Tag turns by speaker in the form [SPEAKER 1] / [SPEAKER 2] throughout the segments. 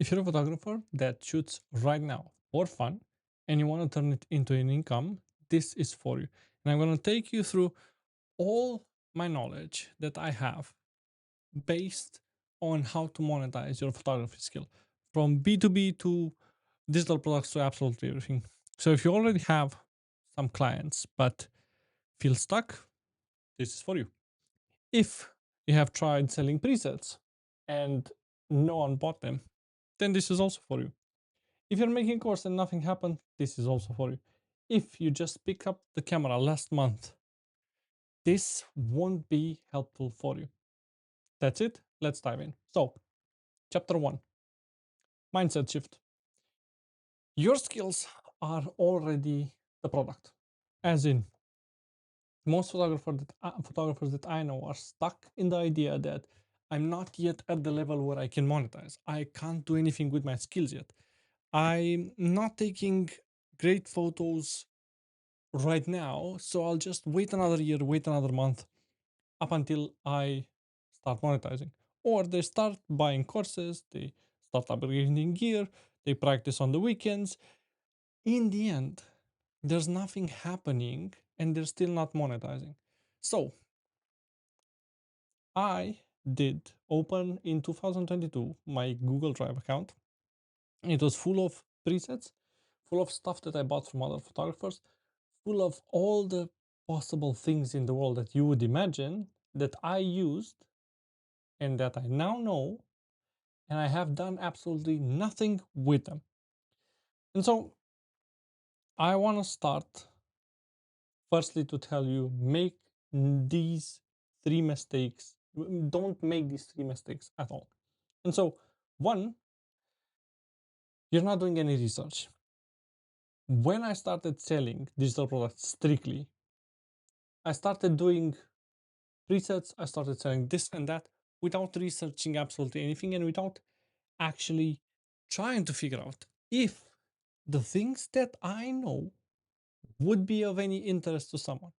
[SPEAKER 1] If you're a photographer that shoots right now for fun and you want to turn it into an income, this is for you. And I'm going to take you through all my knowledge that I have based on how to monetize your photography skill from B2B to digital products to absolutely everything. So if you already have some clients but feel stuck, this is for you. If you have tried selling presets and no one bought them, then this is also for you. If you're making a course and nothing happened, this is also for you. If you just picked up the camera last month, this won't be helpful for you. That's it. Let's dive in. So, chapter one, mindset shift. Your skills are already the product. As in, most photographers that I know are stuck in the idea that I'm not yet at the level where I can monetize. I can't do anything with my skills yet. I'm not taking great photos right now, so I'll just wait another year, wait another month up until I start monetizing. Or they start buying courses, they start upgrading gear, they practice on the weekends. In the end, there's nothing happening and they're still not monetizing. So I did open in 2022 my Google Drive account. It was full of presets, full of stuff that I bought from other photographers, full of all the possible things in the world that you would imagine that I used and that I now know, and I have done absolutely nothing with them. And so I want to start firstly to tell you make these three mistakes. Don't make these three mistakes at all. And so, one, you're not doing any research. When I started selling digital products strictly, I started doing presets, I started selling this and that without researching absolutely anything and without actually trying to figure out if the things that I know would be of any interest to someone.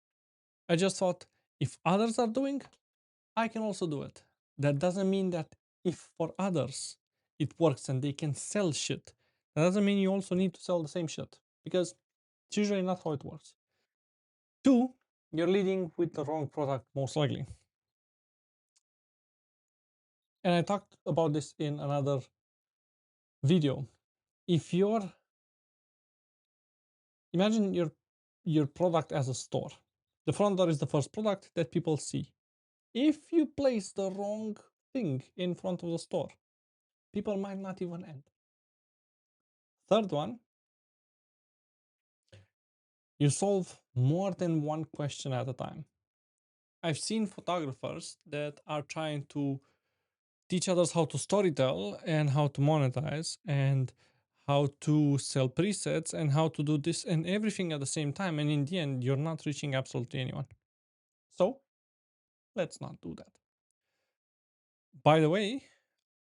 [SPEAKER 1] I just thought if others are doing, I can also do it. That doesn't mean that if for others it works and they can sell shit, that doesn't mean you also need to sell the same shit because it's usually not how it works. Two, you're leading with the wrong product most likely. And I talked about this in another video. If you're imagine your product as a store. The front door is the first product that people see. If you place the wrong thing in front of the store, people might not even enter. Third one, you solve more than one question at a time. I've seen photographers that are trying to teach others how to storytell and how to monetize and how to sell presets and how to do this and everything at the same time. And in the end, you're not reaching absolutely anyone. So let's not do that. By the way,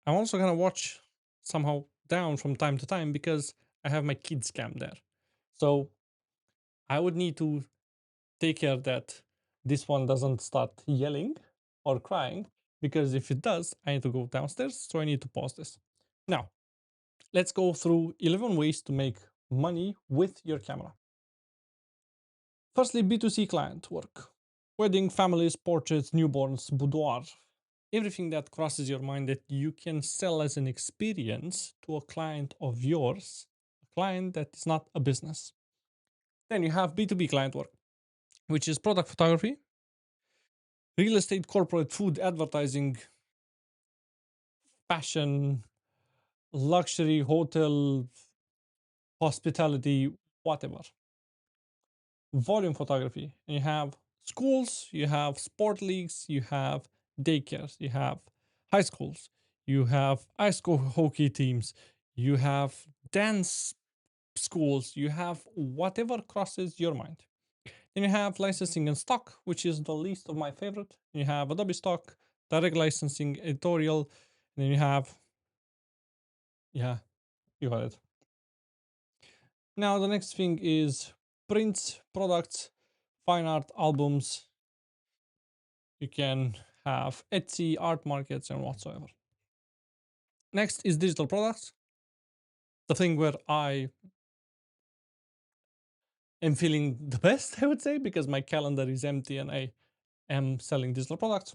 [SPEAKER 1] I'm also gonna watch somehow down from time to time because I have my kids cam there. So I would need to take care that this one doesn't start yelling or crying because if it does, I need to go downstairs. So I need to pause this. Now, let's go through 11 ways to make money with your camera. Firstly, B2C client work. Wedding, families, portraits, newborns, boudoir. Everything that crosses your mind that you can sell as an experience to a client of yours, a client that is not a business. Then you have B2B client work, which is product photography, real estate, corporate, food, advertising, fashion, luxury, hotel, hospitality, whatever. Volume photography. And you have schools, you have sport leagues, you have daycares, you have high schools, you have ice hockey teams, you have dance schools, you have whatever crosses your mind. Then you have licensing and stock, which is the least of my favorite. You have Adobe stock, direct licensing, editorial, and then you have, yeah, you got it. Now the next thing is prints, products, fine art albums. You can have Etsy, art markets, and whatsoever. Next is digital products. the thing where I am feeling the best, I would say, because my calendar is empty and I am selling digital products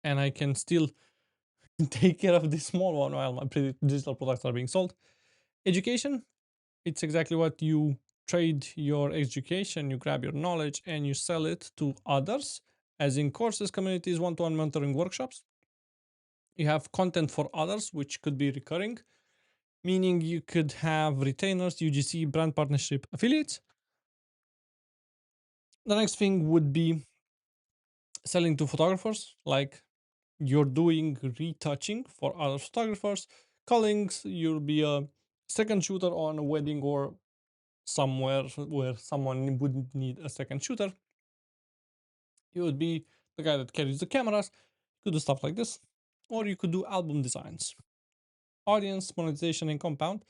[SPEAKER 1] and I can still take care of this small one while my digital products are being sold. Education, it's exactly what you trade your education, you grab your knowledge and you sell it to others, as in courses, communities, one-to-one mentoring workshops. You have content for others, which could be recurring, meaning you could have retainers, UGC, brand partnership, affiliates. The next thing would be selling to photographers, like you're doing retouching for other photographers, callings, you'll be a second shooter on a wedding or somewhere where someone would need a second shooter. You would be the guy that carries the cameras. You could do stuff like this, or you could do album designs, audience monetization, and compound.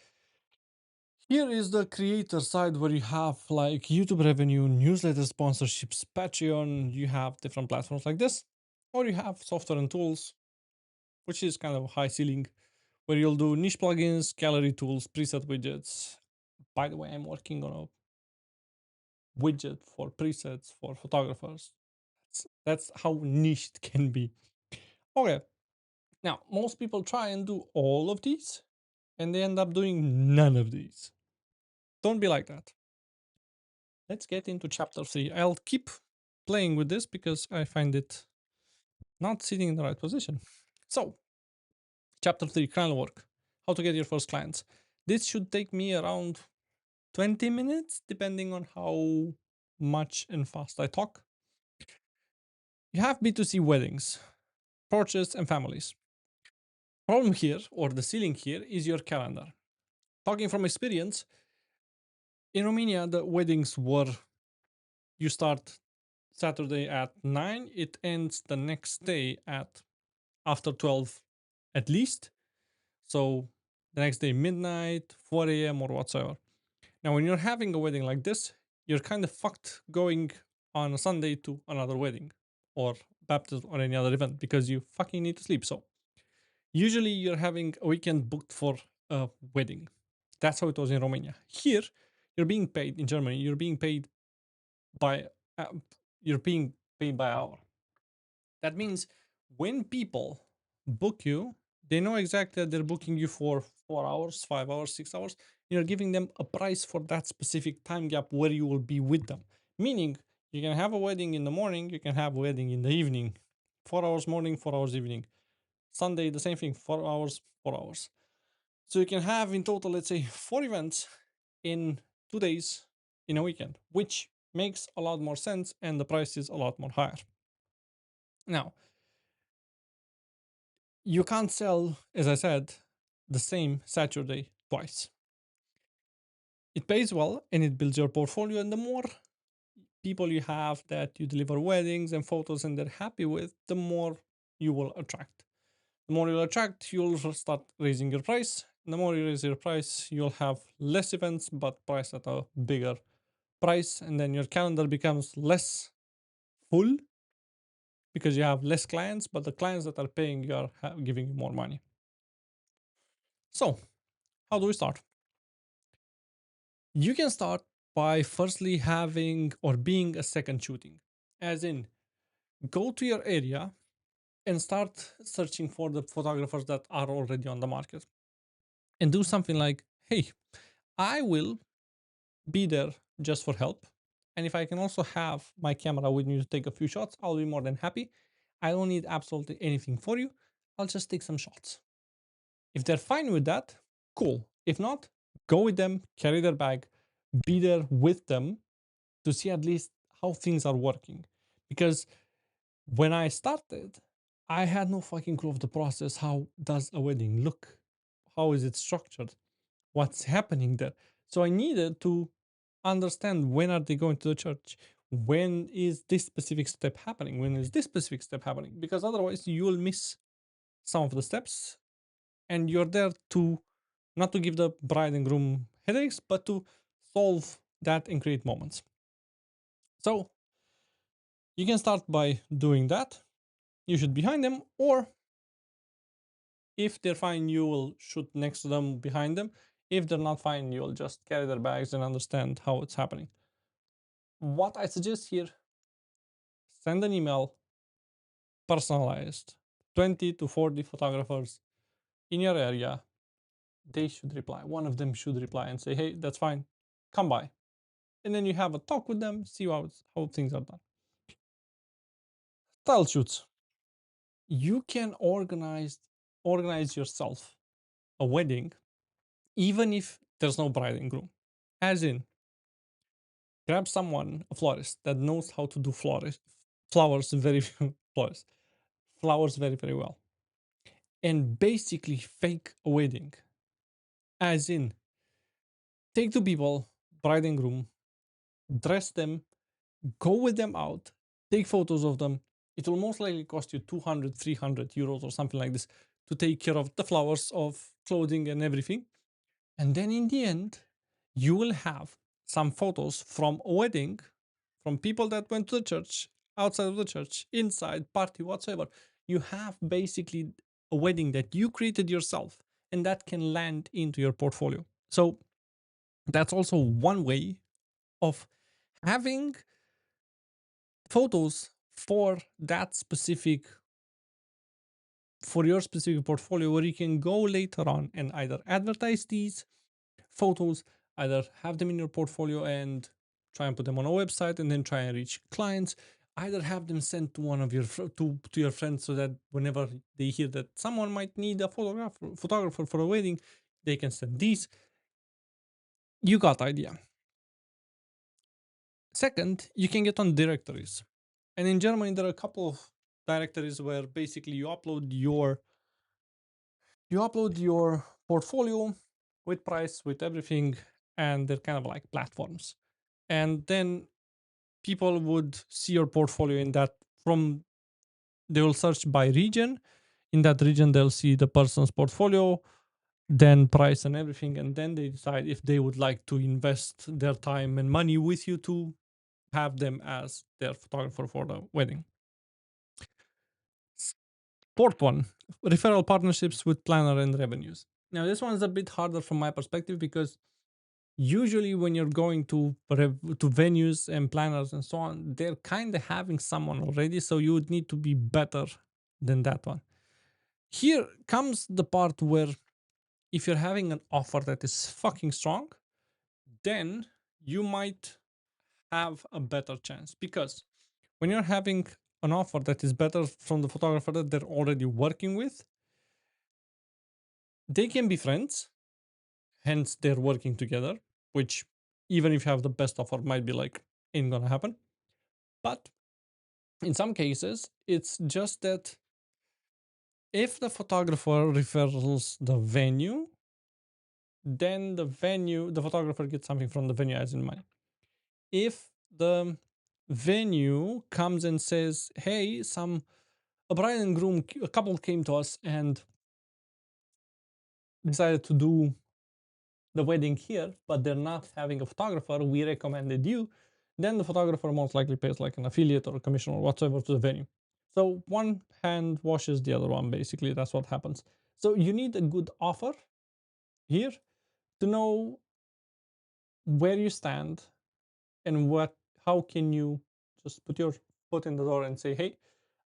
[SPEAKER 1] Here is the creator side where you have like YouTube revenue, newsletter sponsorships, Patreon. You have different platforms like this, or you have software and tools, which is kind of high ceiling, where you'll do niche plugins, gallery tools, preset widgets. By the way, I'm working on a widget for presets for photographers. That's how niche it can be. Okay, now most people try and do all of these, and they end up doing none of these. Don't be like that. Let's get into chapter 3. I'll keep playing with this because I find it not sitting in the right position. So, chapter 3, client work. How to get your first clients. This should take me around 20 minutes, depending on how much and fast I talk. You have B2C weddings, portraits, and families. Problem here, or the ceiling here, is your calendar. Talking from experience, in Romania, the weddings were you start Saturday at 9, it ends the next day at after 12 at least. So the next day, midnight, 4 a.m., or whatsoever. Now, when you're having a wedding like this, you're kind of fucked going on a Sunday to another wedding or baptism or any other event because you fucking need to sleep. So usually you're having a weekend booked for a wedding. That's how it was in Romania. Here, you're being paid in Germany. By uh, you're being paid by hour. That means when people book you, they know exactly that they're booking you for 4 hours, 5 hours, 6 hours. You're giving them a price for that specific time gap where you will be with them. Meaning, you can have a wedding in the morning, you can have a wedding in the evening. 4 hours morning, 4 hours evening. Sunday, the same thing, 4 hours, 4 hours. So you can have in total, let's say, 4 events in 2 days in a weekend, which makes a lot more sense and the price is a lot more higher. Now, you can't sell, as I said, the same Saturday twice. It pays well and it builds your portfolio, and the more people you have that you deliver weddings and photos and they're happy with, the more you will attract. The more you'll attract, you'll start raising your price. And the more you raise your price, you'll have less events but priced at a bigger price, and then your calendar becomes less full because you have less clients, but the clients that are paying you are giving you more money. So, how do we start? You can start by firstly having or being a second shooting, as in go to your area and start searching for the photographers that are already on the market and do something like, hey, I will be there just for help. And if I can also have my camera with me to take a few shots, I'll be more than happy. I don't need absolutely anything for you. I'll just take some shots. If they're fine with that, cool. If not, go with them, carry their bag, be there with them to see at least how things are working. Because when I started, I had no fucking clue of the process. How does a wedding look? How is it structured? What's happening there? So I needed to understand when are they going to the church? When is this specific step happening? When is this specific step happening? Because otherwise you will miss some of the steps and you're there to not to give the bride and groom headaches, but to solve that and create moments. So you can start by doing that. You should behind them, or If they're fine, you will shoot next to them, behind them. If they're not fine, you'll just carry their bags and understand how it's happening. What I suggest here, send an email, personalized, 20 to 40 photographers in your area. They should reply. One of them should reply and say, hey, that's fine, come by. And then you have a talk with them, see how things are done. Style shoots. You can organize yourself a wedding even if there's no bride and groom. As in, grab someone, a florist that knows how to do flowers very flowers, flowers very very well, and basically fake a wedding. As in, take two people, bride and groom, dress them, go with them out, take photos of them. It will most likely cost you 200, 300 euros or something like this to take care of the flowers, of clothing, and everything. And then in the end, you will have some photos from a wedding, from people that went to the church, outside of the church, inside, party, whatsoever. You have basically a wedding that you created yourself and that can land into your portfolio. So that's also one way of having photos for that specific, for your specific portfolio, where you can go later on and either advertise these photos, either have them in your portfolio and try and put them on a website and then try and reach clients, either have them sent to one of your to your friends, so that whenever they hear that someone might need a photographer for a wedding, they can send these. You got the idea. Second, you can get on directories. And in Germany, there are a couple of directories where basically you upload your portfolio with price, with everything, and they're kind of like platforms. And then people would see your portfolio in that. From They will search by region. In that region, they'll see the person's portfolio, then price and everything, and then they decide if they would like to invest their time and money with you to have them as their photographer for the wedding. Fourth one, referral partnerships with planner and revenues. Now, this one's a bit harder from my perspective, because usually when you're going to venues and planners and so on, they're kind of having someone already, so you would need to be better than that one. Here comes the part where, if you're having an offer that is fucking strong, then you might have a better chance, because when you're having an offer that is better from the photographer that they're already working with, they can be friends, hence they're working together, which, even if you have the best offer, might be like, ain't gonna happen. But in some cases, it's just that if the photographer refers the venue, then the photographer gets something from the venue, as in money. If the venue comes and says, hey, a bride and groom, a couple came to us and decided to do the wedding here, but they're not having a photographer, we recommended you, then the photographer most likely pays like an affiliate or a commission or whatsoever to the venue. So one hand washes the other one, basically. That's what happens. So you need a good offer here to know where you stand and how can you just put your foot in the door and say, hey,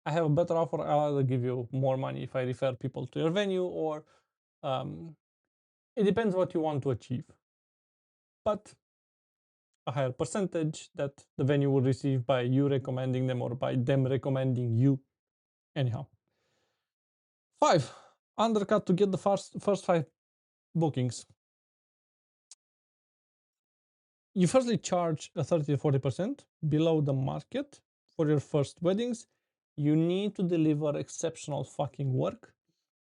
[SPEAKER 1] I have a better offer. I'll either give you more money if I refer people to your venue, or it depends what you want to achieve. But a higher percentage that the venue will receive by you recommending them or by them recommending you. Anyhow. 5. Undercut to get the first 5 bookings. You firstly charge a 30 to 40% below the market for your first weddings. You need to deliver exceptional fucking work.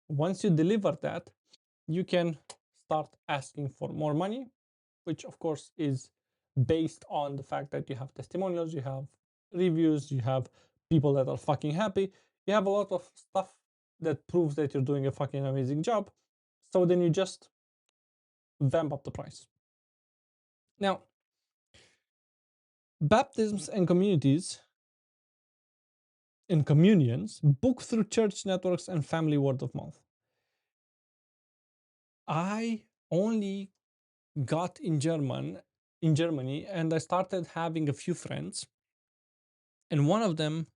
[SPEAKER 1] Once you deliver that, you can start asking for more money, which of course is based on the fact that you have testimonials, you have reviews, you have people that are fucking happy, you have a lot of stuff that proves that you're doing a fucking amazing job. So then you just vamp up the price. Now, baptisms and communities and communions book through church networks and family word of mouth. I only got in Germany, and I started having a few friends, and one of them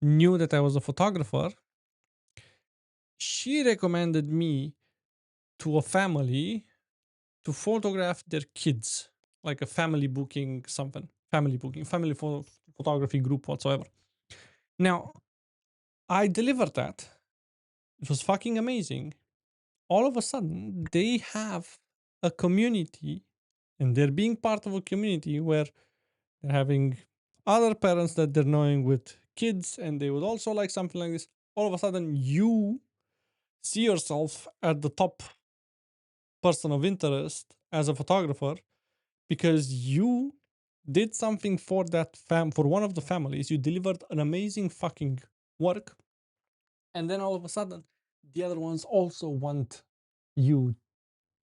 [SPEAKER 1] knew that I was a photographer. She recommended me to a family to photograph their kids, like a family booking, something, family booking, photography group whatsoever. Now, I delivered that. It was fucking amazing. All of a sudden, they have a community, and they're being part of a community where they're having other parents that they're knowing with kids, and they would also like something like this. All of a sudden, you see yourself at the top person of interest as a photographer because you did something for that for one of the families. You delivered an amazing fucking work, and then all of a sudden, the other ones also want you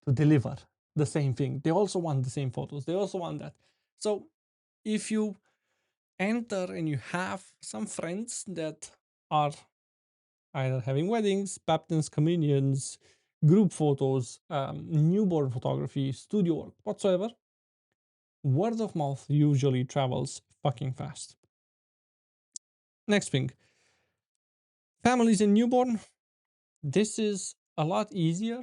[SPEAKER 1] to deliver the same thing. They also want the same photos. They also want that. So if you enter and you have some friends that are either having weddings, baptisms, communions, group photos, newborn photography, studio work, whatsoever, word of mouth usually travels fucking fast. Next thing, families and newborn. This is a lot easier.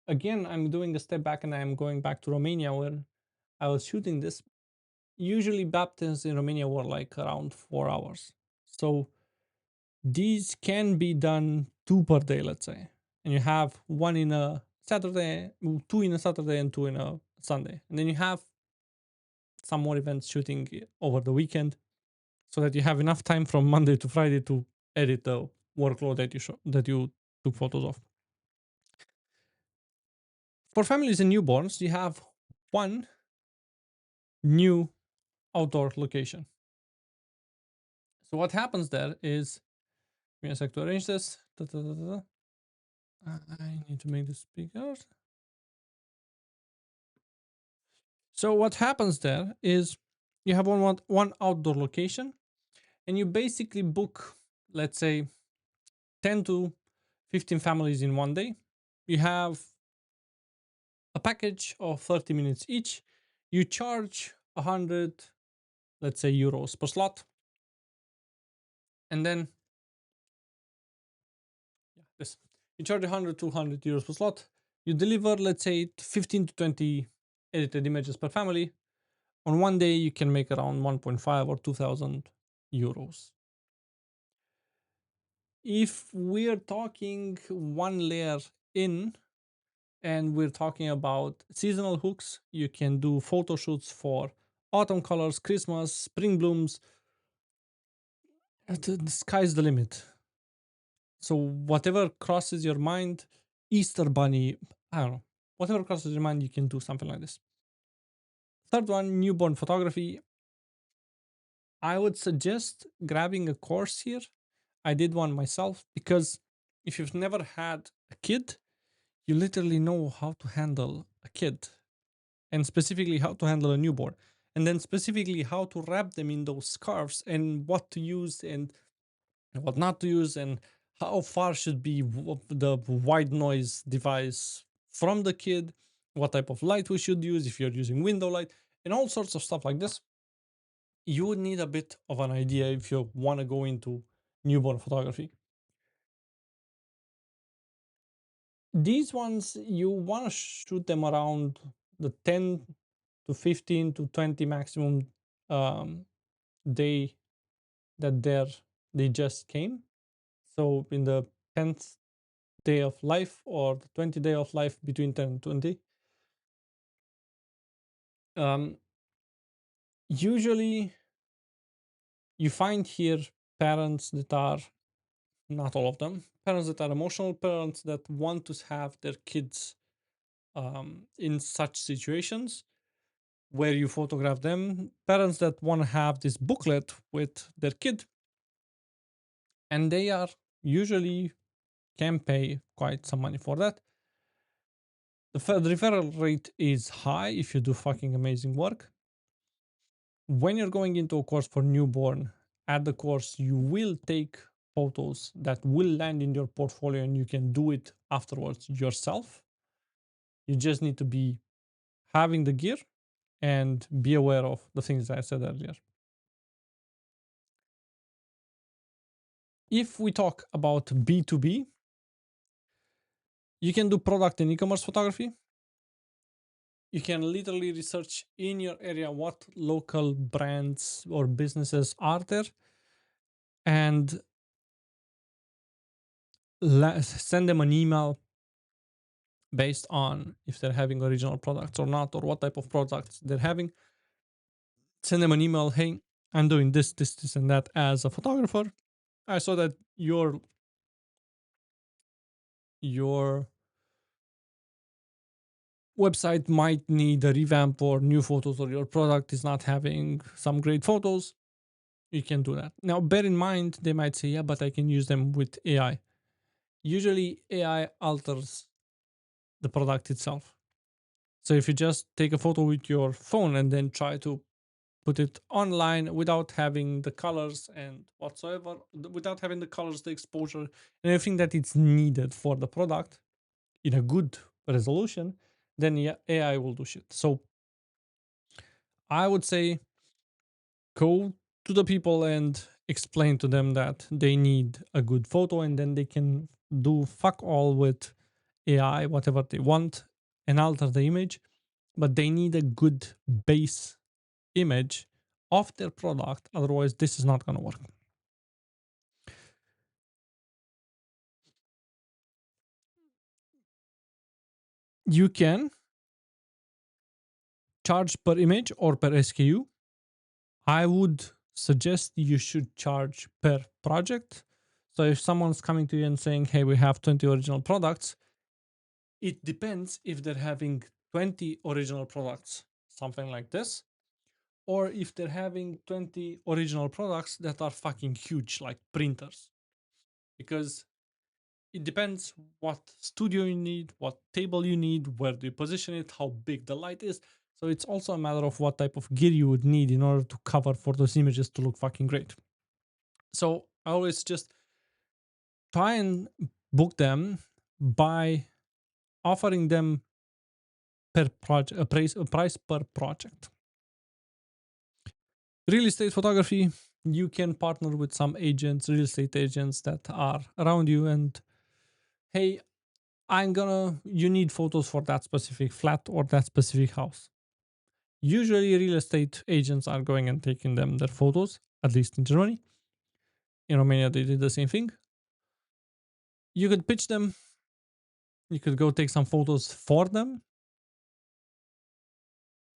[SPEAKER 1] Again, I'm doing a step back and I'm going back to Romania where I was shooting this. Usually, baptisms in Romania were like around 4 hours. So these can be done two per day, let's say. And you have one in a Saturday, two in a Saturday, and two in a Sunday. And then you have some more events shooting over the weekend so that you have enough time from Monday to Friday to edit the workload that you took photos of. For families and newborns, you have one new outdoor location. So what happens there is, give me a sec to arrange this. Da, da, da, da. I need to make this bigger. So what happens there is you have one outdoor location, and you basically book, let's say, 10 to 15 families in one day. You have a package of 30 minutes each. You charge 100, let's say, euros per slot. And then yeah, this you charge 100 to 200 euros per slot. You deliver, let's say, 15 to 20 edited images per family. On one day, you can make around 1.5 or 2,000 euros. If we're talking one layer in and we're talking about seasonal hooks, you can do photo shoots for autumn colors, Christmas, spring blooms. The sky's the limit. So whatever crosses your mind, Easter bunny, I don't know, whatever crosses your mind, you can do something like this. Third one, newborn photography. I would suggest grabbing a course here. I did one myself because if you've never had a kid, you literally know how to handle a kid and specifically how to handle a newborn, and then specifically how to wrap them in those scarves and what to use and what not to use, and how far should be the white noise device from the kid, what type of light we should use if you're using window light, and all sorts of stuff like this. You would need a bit of an idea if you want to go into newborn photography. These ones, you want to shoot them around the 10 to 15 to 20 maximum um, day that they just came. So in the 10th day of life or the 20th day of life, between 10 and 20. Um, Usually you find here parents that are, not all of them, parents that are emotional, parents that want to have their kids in such situations where you photograph them, parents that want to have this booklet with their kid, and they are usually can pay quite some money for that. The referral rate is high if you do fucking amazing work. When you're going into a course for newborn, at the course, you will take photos that will land in your portfolio and you can do it afterwards yourself. You just need to be having the gear and be aware of the things that I said earlier. If we talk about B2B, you can do product and e-commerce photography. You can literally research in your area what local brands or businesses are there and send them an email based on if they're having original products or not, or what type of products they're having. Send them an email, hey, I'm doing this, this, this, and that as a photographer. I saw that your website might need a revamp or new photos, or your product is not having some great photos. You can do that. Now, bear in mind, they might say, yeah, but I can use them with AI. Usually, AI alters the product itself. So if you just take a photo with your phone and then try to put it online without having the colors and whatsoever, without having the colors, the exposure, and everything that it's needed for the product in a good resolution, then yeah, AI will do shit. So I would say go to the people and explain to them that they need a good photo, and then they can do fuck all with AI, whatever they want, and alter the image. But they need a good base image of their product. Otherwise, this is not going to work. You can charge per image or per SKU. I would suggest you should charge per project. So if someone's coming to you and saying, hey, we have 20 original products, it depends if they're having 20 original products, something like this, or if they're having 20 original products that are fucking huge, like printers. Because it depends what studio you need, what table you need, where do you position it, how big the light is. So it's also a matter of what type of gear you would need in order to cover for those images to look fucking great. So I always just try and book them by offering them per project, a price per project. Real estate photography, you can partner with some agents, real estate agents that are around you, and hey, you need photos for that specific flat or that specific house. Usually, real estate agents are going and taking them their photos, at least in Germany. In Romania, they did the same thing. You could pitch them, you could go take some photos for them.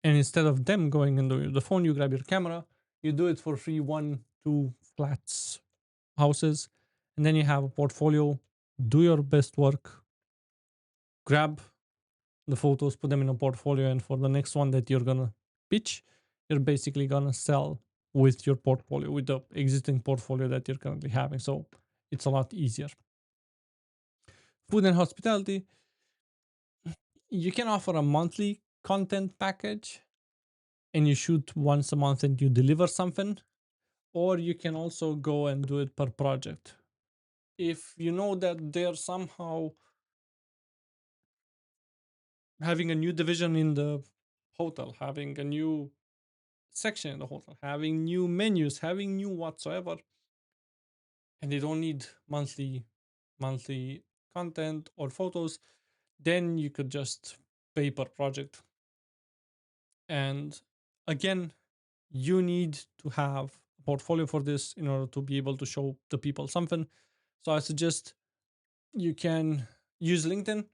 [SPEAKER 1] And instead of them going and doing the phone, you grab your camera, you do it for free, 1, 2 flats, houses, and then you have a portfolio. Do your best work, grab the photos, put them in a portfolio, and for the next one that you're gonna pitch, you're basically gonna sell with your portfolio, with the existing portfolio that you're currently having. So it's a lot easier. Food and hospitality, you can offer a monthly content package and you shoot once a month and you deliver something, or you can also go and do it per project. If you know that they're somehow having a new division in the hotel, having a new section in the hotel, having new menus, having new whatsoever, and they don't need monthly content or photos, then you could just pay per project. And again, you need to have a portfolio for this in order to be able to show the people something. So I suggest you can use LinkedIn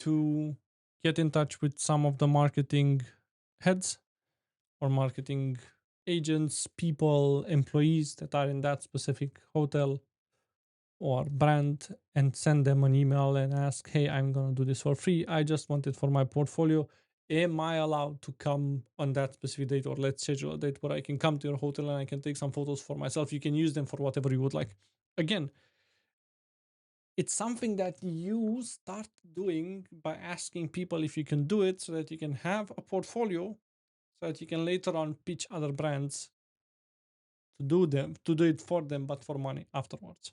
[SPEAKER 1] to get in touch with some of the marketing heads or marketing agents, people, employees that are in that specific hotel or brand, and send them an email and ask, hey, I'm going to do this for free. I just want it for my portfolio. Am I allowed to come on that specific date, or let's schedule a date where I can come to your hotel and I can take some photos for myself? You can use them for whatever you would like. Again, it's something that you start doing by asking people if you can do it, so that you can have a portfolio, so that you can later on pitch other brands to do it for them, but for money afterwards.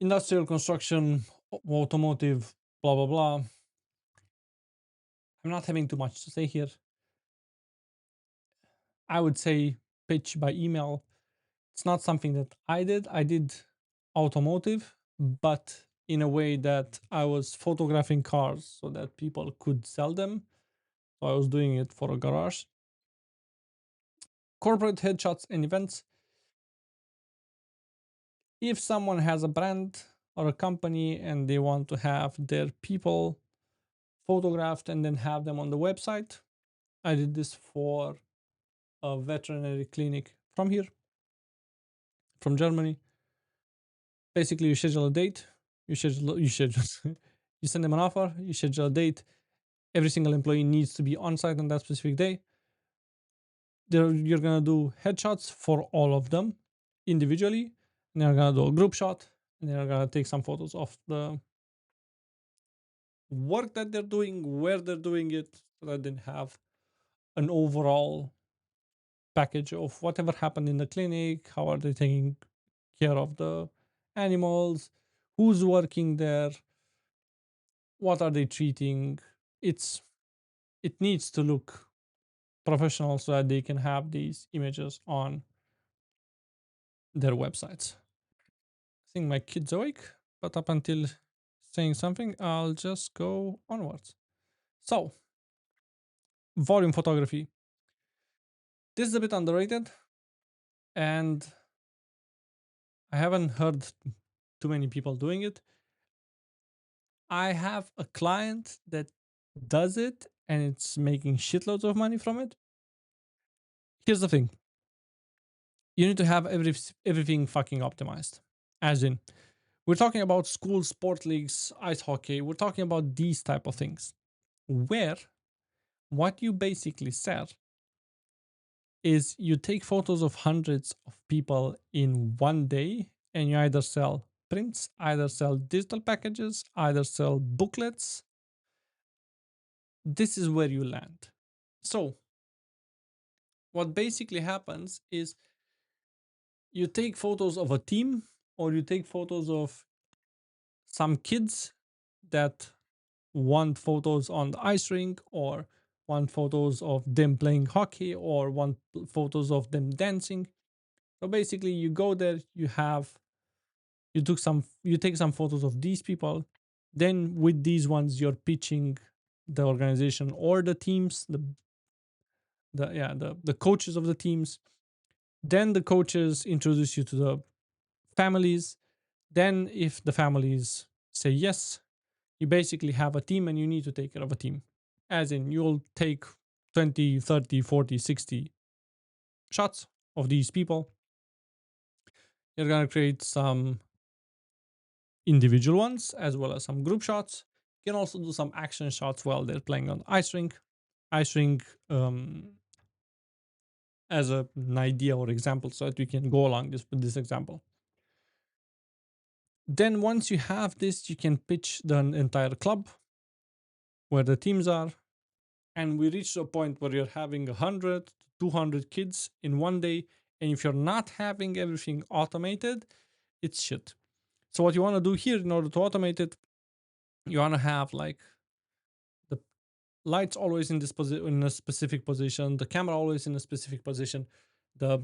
[SPEAKER 1] Industrial construction, automotive, blah blah blah. I'm not having too much to say here. I would say pitch by email. It's not something that I did. I did automotive, but in a way that I was photographing cars so that people could sell them. So I was doing it for a garage. Corporate headshots and events. If someone has a brand or a company and they want to have their people photographed and then have them on the website, I did this for a veterinary clinic from here, from Germany. Basically, you schedule a date, you schedule, you send them an offer, you schedule a date. Every single employee needs to be on site on that specific day. You're gonna do headshots for all of them individually, and you're gonna do a group shot, and you're gonna take some photos of the work that they're doing, where they're doing it, so that they have an overall package of whatever happened in the clinic, how are they taking care of the animals, who's working there, what are they treating. It's it needs to look professional so that they can have these images on their websites. I think my kid's awake, but up until saying something, I'll just go onwards. So, volume photography. This is a bit underrated, and I haven't heard too many people doing it. I have a client that does it and it's making shitloads of money from it. Here's the thing, you need to have everything fucking optimized. As in, we're talking about school sport leagues, ice hockey, we're talking about these type of things where what you basically said is you take photos of hundreds of people in one day and you either sell prints, either sell digital packages, either sell booklets. This is where you land. So, what basically happens is you take photos of a team or you take photos of some kids that want photos on the ice rink or want photos of them playing hockey or want photos of them dancing. So basically you go there, you take some photos of these people, then with these ones you're pitching the organization or the teams, the coaches of the teams. Then the coaches introduce you to the families. Then if the families say yes, you basically have a team and you need to take care of a team. As in you'll take 20, 30, 40, 60 shots of these people. You're going to create some individual ones as well as some group shots. You can also do some action shots while they're playing on the ice rink. Ice rink as an idea or example so that we can go along this with this example. Then once you have this, you can pitch the entire club where the teams are. And we reach a point where you're having 100 to 200 kids in one day. And if you're not having everything automated, it's shit. So what you want to do here in order to automate it, you want to have like the lights always in this position, in a specific position, the camera always in a specific position. The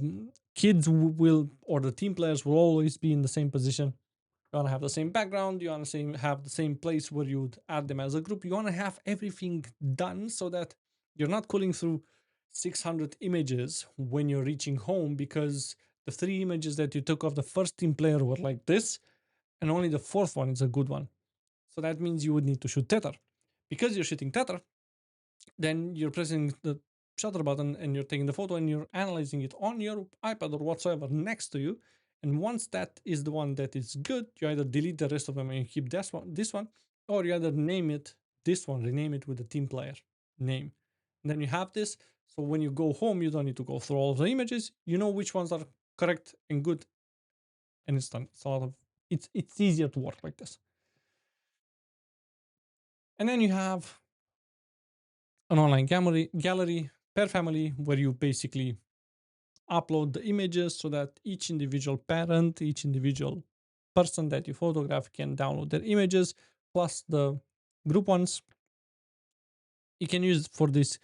[SPEAKER 1] kids will, or the team players will always be in the same position. You want to have the same background. You want to have the same place where you would add them as a group. You want to have everything done so that you're not calling through 600 images when you're reaching home because the 3 images that you took of the first team player were like this, and only the fourth one is a good one. So that means you would need to shoot tether. Because you're shooting tether, then you're pressing the shutter button and you're taking the photo and you're analyzing it on your iPad or whatsoever next to you. And once that is the one that is good, you either delete the rest of them and you keep this one, or you either name it this one, rename it with the team player name. And then you have this. So when you go home, you don't need to go through all of the images. You know which ones are correct and good, and it's done. It's easier to work like this. And then you have an online gallery per family where you basically upload the images so that each individual parent, each individual person that you photograph can download their images plus the group ones you can use for this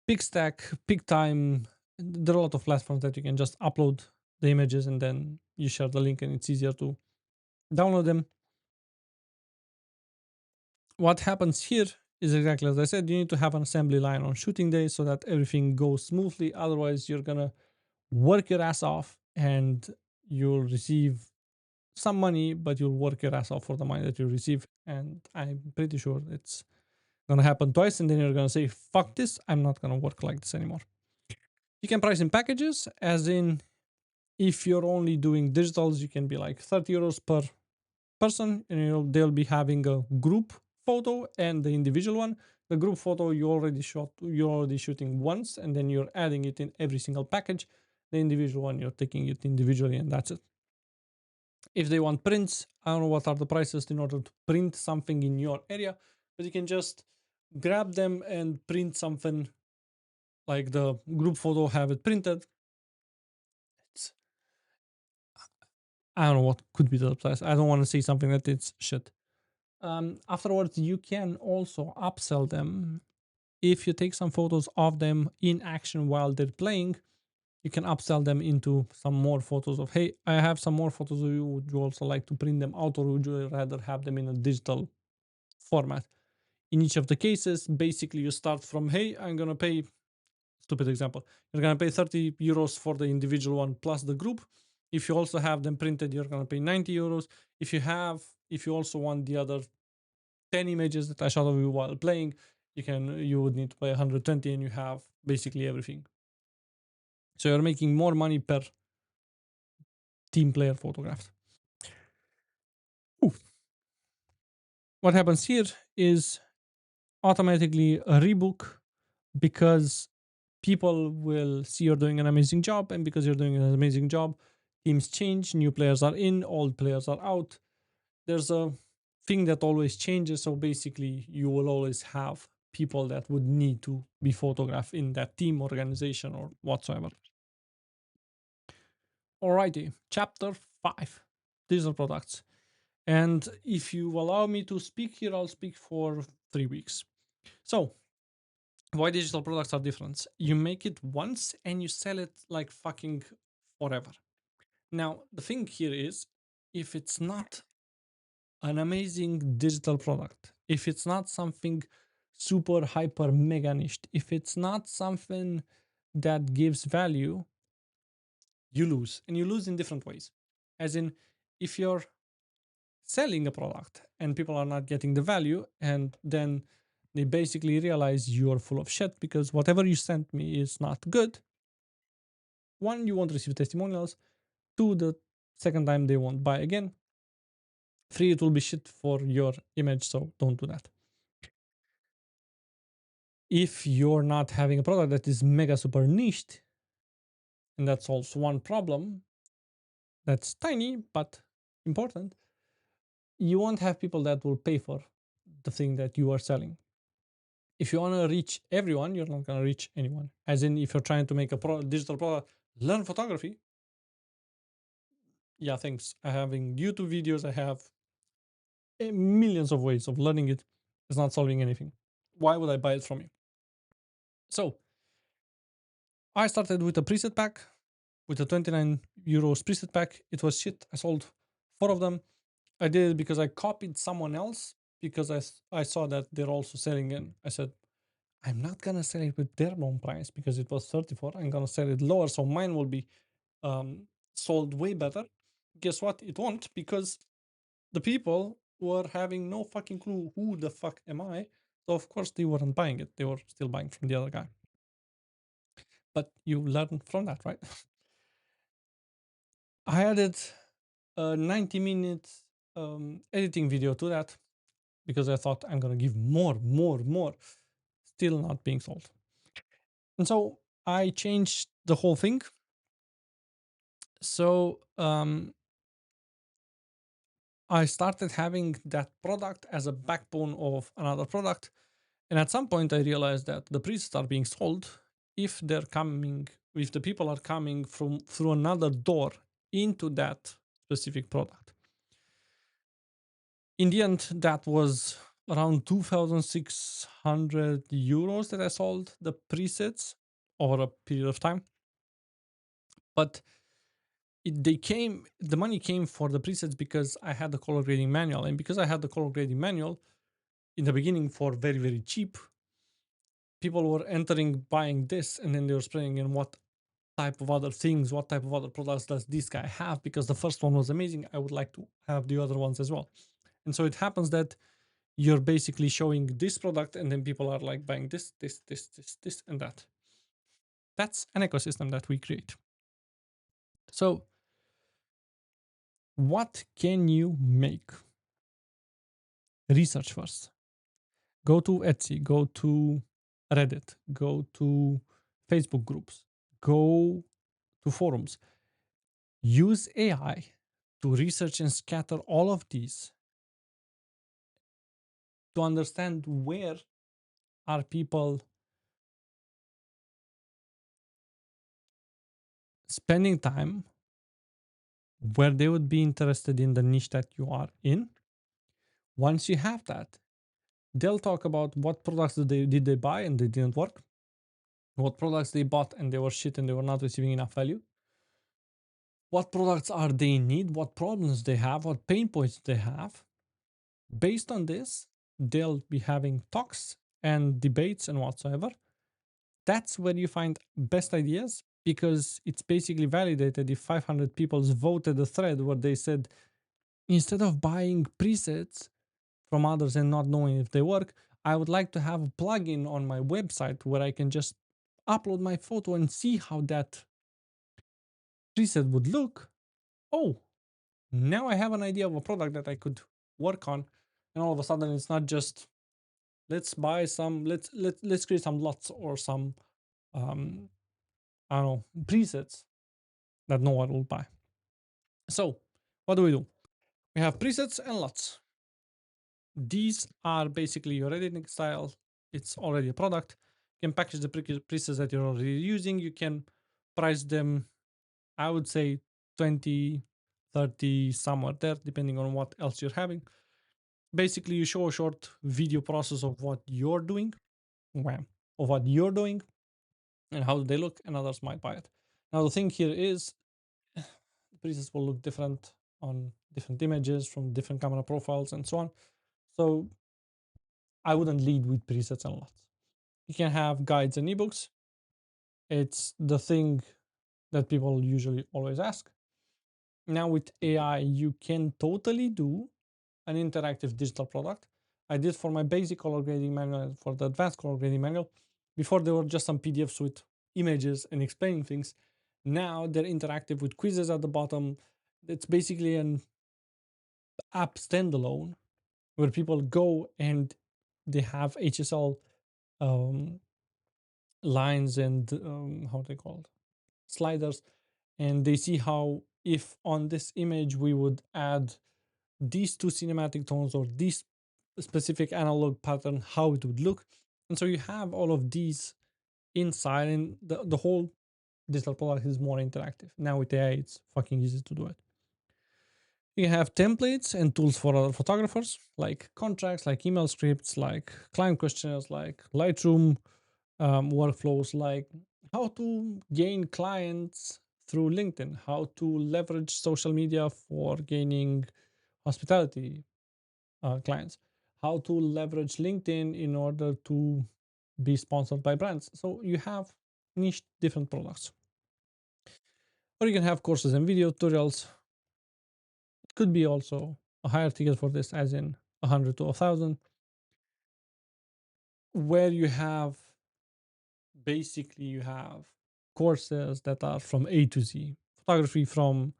[SPEAKER 1] pick stack, pick time. There are a lot of platforms that you can just upload the images and then you share the link and it's easier to download them. What happens here is exactly as I said, you need to have an assembly line on shooting day so that everything goes smoothly. Otherwise, you're gonna work your ass off and you'll receive some money, but you'll work your ass off for the money that you receive. And I'm pretty sure it's gonna happen twice, and then you're gonna say, fuck this, I'm not gonna work like this anymore. You can price in packages, as in if you're only doing digitals, you can be like 30 euros per person, and they'll be having a group photo and the individual one. The group photo you're already shooting once, and then you're adding it in every single package. The individual one, you're taking it individually, and that's it. If they want prints, I don't know what are the prices in order to print something in your area, but you can just grab them and print something like the group photo, have it printed. It's, I don't know what could be the price. I don't want to say something that it's shit. Afterwards, you can also upsell them. If you take some photos of them in action while they're playing, you can upsell them into some more photos of, hey, I have some more photos of you. Would you also like to print them out, or would you rather have them in a digital format? In each of the cases, basically you start from, hey, I'm going to pay, stupid example, you're going to pay 30 euros for the individual one plus the group. If you also have them printed, you're going to pay 90 euros. If you also want the other 10 images that I shot of you while playing, you would need to pay 120 and you have basically everything. So you're making more money per team player photographed. Ooh. What happens here is automatically a rebook, because people will see you're doing an amazing job, and because you're doing an amazing job, teams change, new players are in, old players are out. There's a thing that always changes, so basically you will always have people that would need to be photographed in that team, organization, or whatsoever. Alrighty, chapter 5, digital products. And if you allow me to speak here, I'll speak for 3 weeks. So why digital products are different? You make it once and you sell it like fucking forever. Now, the thing here is, if it's not an amazing digital product, if it's not something super hyper mega niched, if it's not something that gives value, you lose. And you lose in different ways. As in, if you're selling a product and people are not getting the value, and then they basically realize you're full of shit because whatever you sent me is not good. One, you won't receive testimonials. Two, the second time they won't buy again. Three, it will be shit for your image, so don't do that. If you're not having a product that is mega super niched, and that solves one problem that's tiny but important, you won't have people that will pay for the thing that you are selling. If you want to reach everyone, you're not going to reach anyone. As in, if you're trying to make a digital product, learn photography. Yeah, thanks. I having YouTube videos. I have millions of ways of learning it. It's not solving anything. Why would I buy it from you? So I started with a preset pack, with a 29 euros preset pack. It was shit. I sold 4 of them. I did it because I copied someone else, because I saw that they're also selling it. I said, I'm not gonna sell it with their own price because it was 34. I'm gonna sell it lower, so mine will be sold way better. Guess what? It won't, because the people were having no fucking clue who the fuck am I. So of course they weren't buying it. They were still buying from the other guy. But you learn from that, right? I added a 90-minute editing video to that because I thought I'm gonna give more. Still not being sold. And so I changed the whole thing. So I started having that product as a backbone of another product. And at some point I realized that the presets are being sold if the people are coming from through another door into that specific product. In the end, that was around 2,600 euros that I sold the presets over a period of time. But the money came for the presets because I had the color grading manual. And because I had the color grading manual in the beginning for very, very cheap, people were entering buying this and then they were spraying in what type of other things, what type of other products does this guy have? Because the first one was amazing. I would like to have the other ones as well. And so it happens that you're basically showing this product and then people are like buying this, and that. That's an ecosystem that we create. So, what can you make? Research first. Go to Etsy, go to Reddit, go to Facebook groups, go to forums. Use AI to research and scatter all of these to understand where are people spending time, where they would be interested in the niche that you are in. Once you have that, they'll talk about what products did they buy and they didn't work, what products they bought and they were shit and they were not receiving enough value, what products are they in need, what problems they have, what pain points they have. Based on this, they'll be having talks and debates and whatsoever. That's where you find best ideas because it's basically validated if 500 people voted a thread where they said, instead of buying presets from others and not knowing if they work, I would like to have a plugin on my website where I can just upload my photo and see how that preset would look. Oh, now I have an idea of a product that I could work on. And all of a sudden it's not just let's buy some, let's create some lots or some I don't know, presets that no one will buy. So what do? We have presets and lots. These are basically your editing style. It's already a product. You can package the presets that you're already using. You can price them, I would say 20, 30, somewhere there, depending on what else you're having. Basically, you show a short video process of what you're doing, of what you're doing, and how they look, and others might buy it. Now, the thing here is the presets will look different on different images from different camera profiles and so on. So I wouldn't lead with presets and lots. You can have guides and ebooks. It's the thing that people usually always ask. Now with AI, you can totally do an interactive digital product. I did for my basic color grading manual and for the advanced color grading manual. Before there were just some PDFs with images and explaining things. Now they're interactive with quizzes at the bottom. It's basically an app standalone where people go and they have HSL um, lines and how they called sliders, and they see how if on this image we would add these two cinematic tones or this specific analog pattern, how it would look. And so you have all of these inside, and the whole digital product is more interactive. Now with AI, it's fucking easy to do it. You have templates and tools for other photographers, like contracts, like email scripts, like client questionnaires, like Lightroom workflows, like how to gain clients through LinkedIn, how to leverage social media for gaining hospitality clients, how to leverage LinkedIn in order to be sponsored by brands. So you have niche different products. Or you can have courses and video tutorials. It could be also a higher ticket for this, as in 100 to 1,000, where you have basically you have courses that are from A to Z. Photography from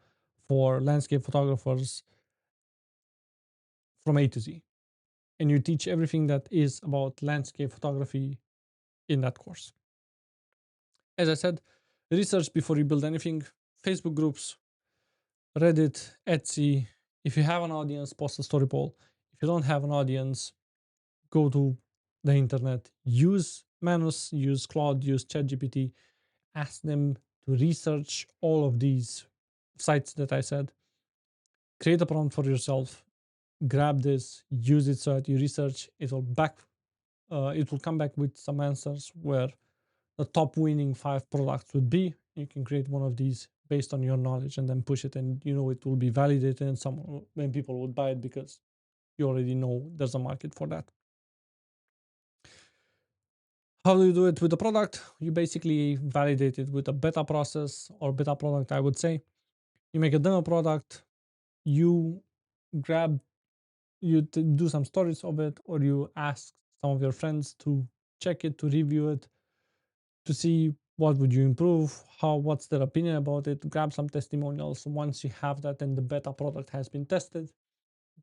[SPEAKER 1] for landscape photographers from A to Z. And you teach everything that is about landscape photography in that course. As I said, research before you build anything. Facebook groups, Reddit, Etsy. If you have an audience, post a story poll. If you don't have an audience, go to the internet. Use Manus, use Claude, use ChatGPT. Ask them to research all of these sites that I said. Create a prompt for yourself. grab this, use it so that you research. It will come back with some answers where the top winning 5 products would be. You can create one of these based on your knowledge and then push it, and you know it will be validated, and some when people would buy it because you already know there's a market for that. How do you do it with the product? You basically validate it with a beta process or beta product, I would say. You make a demo product, you grab, do some stories of it, or you ask some of your friends to check it, to review it, to see what would you improve, what's their opinion about it, grab some testimonials. Once you have that and the beta product has been tested,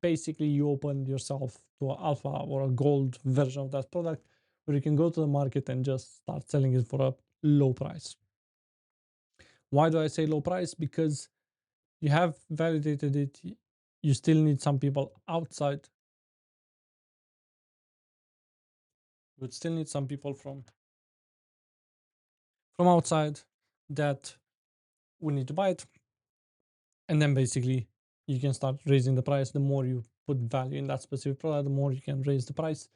[SPEAKER 1] basically you open yourself to an alpha or a gold version of that product where you can go to the market and just start selling it for a low price. Why do I say low price? Because you have validated it, you still need some people outside. You would still need some people from outside that will need to buy it. And then basically you can start raising the price. The more you put value in that specific product, the more you can raise the price.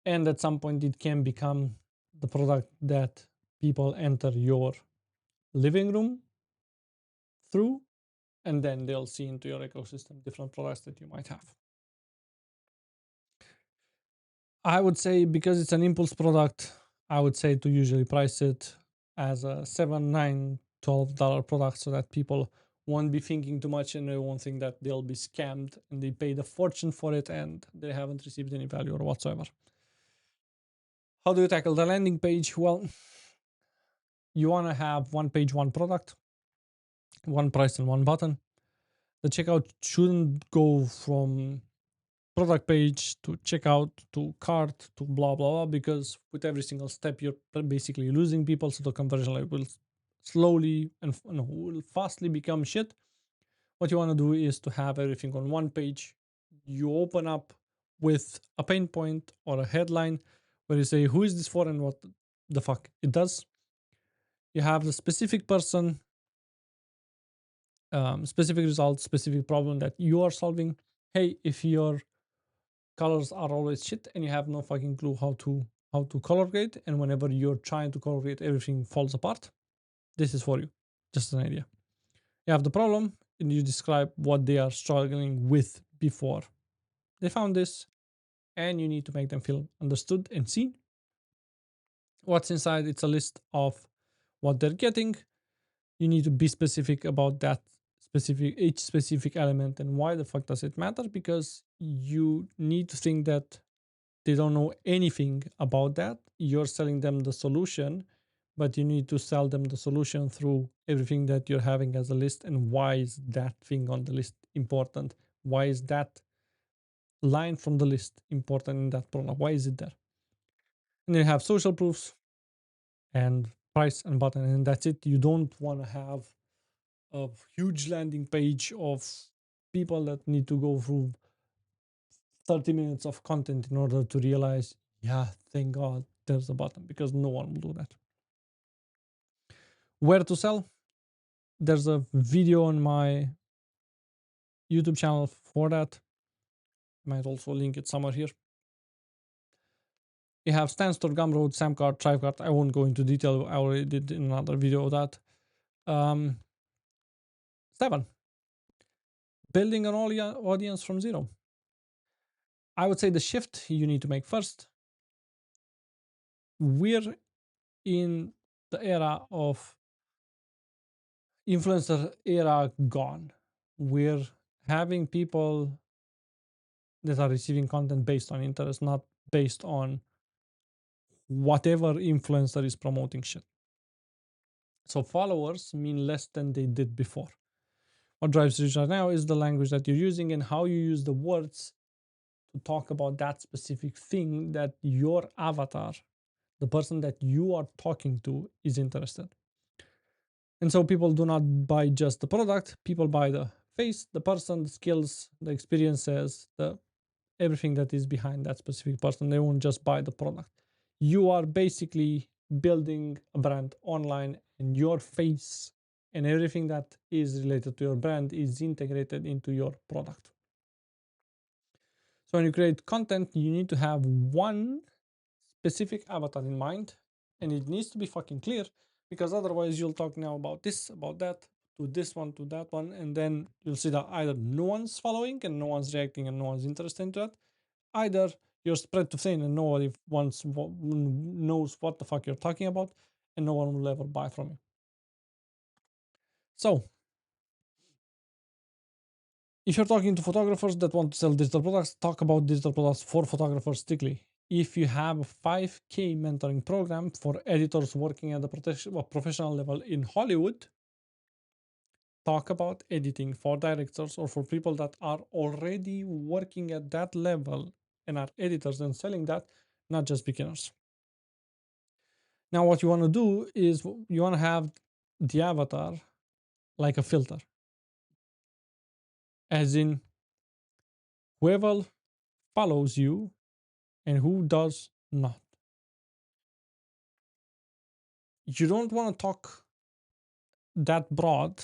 [SPEAKER 1] And at some point it can become the product that people enter your living room through, and then they'll see into your ecosystem different products that you might have. I would say, because it's an impulse product, I would say to usually price it as a $7, $9, $12 product so that people won't be thinking too much and they won't think that they'll be scammed and they paid a fortune for it and they haven't received any value or whatsoever. How do you tackle the landing page? Well, you want to have one page, one product, one price, and one button. The checkout shouldn't go from product page to checkout to cart to blah blah blah, because with every single step you're basically losing people, so the conversion rate will slowly and will fastly become shit. What you want to do is to have everything on one page. You open up with a pain point or a headline where you say who is this for and what the fuck it does. You have the specific person, specific result, specific problem that you are solving. Hey, if your colors are always shit and you have no fucking clue how to color grade, and whenever you're trying to color grade everything falls apart, this is for you. Just an idea. You have the problem and you describe what they are struggling with before they found this, and you need to make them feel understood and seen. What's inside? It's a list of what they're getting. You need to be specific about that each specific element, and why the fuck does it matter? Because you need to think that they don't know anything about that. You're selling them the solution, but you need to sell them the solution through everything that you're having as a list. And why is that thing on the list important? Why is that line from the list important in that product? Why is it there? And then you have social proofs and price and button, and that's it. You don't want to have a huge landing page of people that need to go through 30 minutes of content in order to realize, yeah, thank God there's a button, because no one will do that. Where to sell? There's a video on my YouTube channel for that. I might also link it somewhere here. You have Stanstore, Gumroad, Samcart, Thrivecart. I won't go into detail. I already did in another video of that. 7. Building an audience from zero. I would say the shift you need to make first. We're in the era of influencer era gone. We're having people that are receiving content based on interest, not based on whatever influencer is promoting shit. So followers mean less than they did before. What drives reach right now is the language that you're using and how you use the words to talk about that specific thing that your avatar, the person that you are talking to, is interested. And so people do not buy just the product, people buy the face, the person, the skills, the experiences, the everything that is behind that specific person. They won't just buy the product. You are basically building a brand online, and your face and everything that is related to your brand is integrated into your product. So when you create content, you need to have one specific avatar in mind, and it needs to be fucking clear, because otherwise you'll talk now about this, about that, to this one, to that one, and then you'll see that either no one's following and no one's reacting and no one's interested in that, either you're spread too thin and nobody knows what the fuck you're talking about, and no one will ever buy from you. So if you're talking to photographers that want to sell digital products, talk about digital products for photographers strictly. If you have a 5K mentoring program for editors working at a professional level in Hollywood, talk about editing for directors or for people that are already working at that level and are editors and selling that, not just beginners. Now, what you want to do is you want to have the avatar like a filter, as in whoever follows you and who does not. You don't want to talk that broad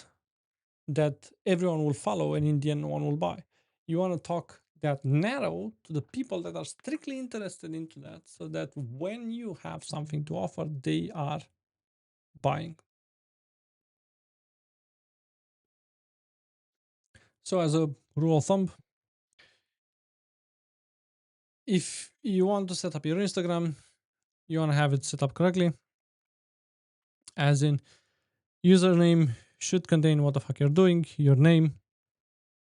[SPEAKER 1] that everyone will follow and in the end no one will buy. You want to talk that narrow to the people that are strictly interested into that, so that when you have something to offer, they are buying. So as a rule of thumb, if you want to set up your Instagram, you want to have it set up correctly, as in username should contain what the fuck you're doing, your name,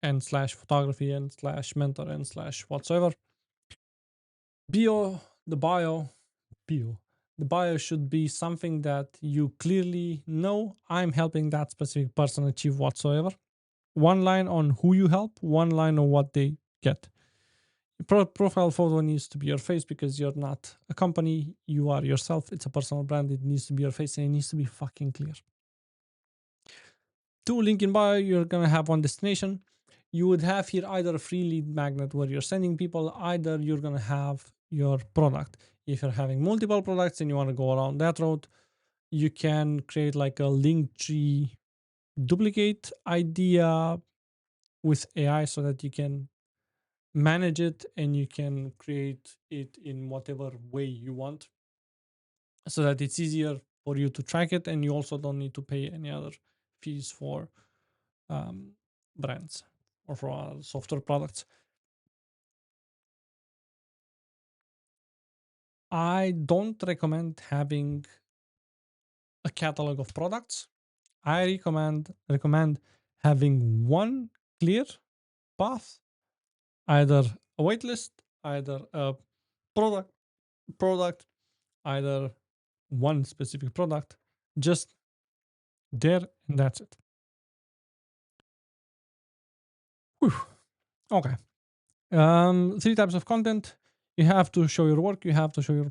[SPEAKER 1] and slash photography and slash mentor and slash whatsoever. Bio, the bio, bio. The bio should be something that you clearly know I'm helping that specific person achieve whatsoever. One line on who you help, one line on what they get. Profile photo needs to be your face because you're not a company, you are yourself. It's a personal brand. It needs to be your face and it needs to be fucking clear. Two, link in bio, you're gonna have one destination. You would have here either a free lead magnet where you're sending people, either you're gonna have your product. If you're having multiple products and you want to go around that road, you can create like a link tree duplicate idea with AI so that you can manage it and you can create it in whatever way you want, so that it's easier for you to track it and you also don't need to pay any other fees for um, brands or for software products. I don't recommend having a catalog of products. I recommend having one clear path, either a waitlist, either a product, product, either one specific product, just there and that's it. Whew. Okay. Three types of content. You have to show your work, you have to show your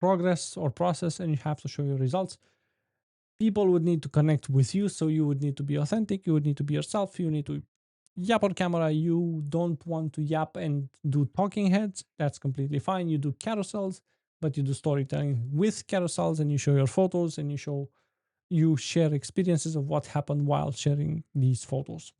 [SPEAKER 1] progress or process, and you have to show your results. People would need to connect with you, so you would need to be authentic, you would need to be yourself, you need to yap on camera. You don't want to yap and do talking heads. That's completely fine. You do carousels, but you do storytelling with carousels and you show your photos and you share experiences of what happened while sharing these photos.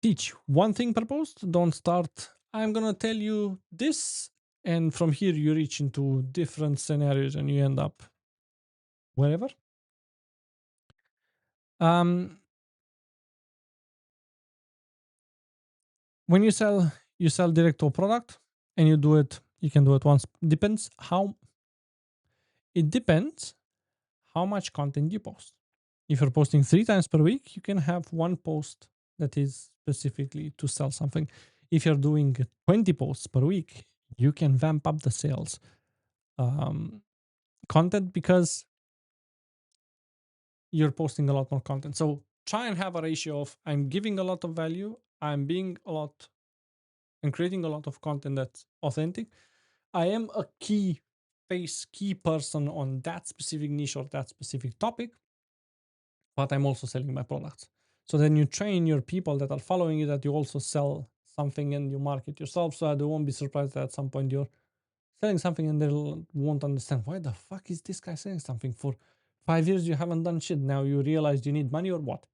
[SPEAKER 1] Teach one thing per post. Don't start, I'm gonna tell you this, and from here you reach into different scenarios and you end up wherever. Um, when you sell direct to a product and you can do it once. Depends how much content you post. If you're posting 3 times per week, you can have one post that is specifically to sell something. If you're doing 20 posts per week, you can vamp up the sales content because you're posting a lot more content. So try and have a ratio of I'm giving a lot of value, I'm being a lot and creating a lot of content that's authentic. I am a key person on that specific niche or that specific topic, but I'm also selling my products. So then you train your people that are following you that you also sell something and you market yourself. So they won't be surprised that at some point you're selling something and they won't understand why the fuck is this guy selling something. For 5 years you haven't done shit. Now you realize you need money or what?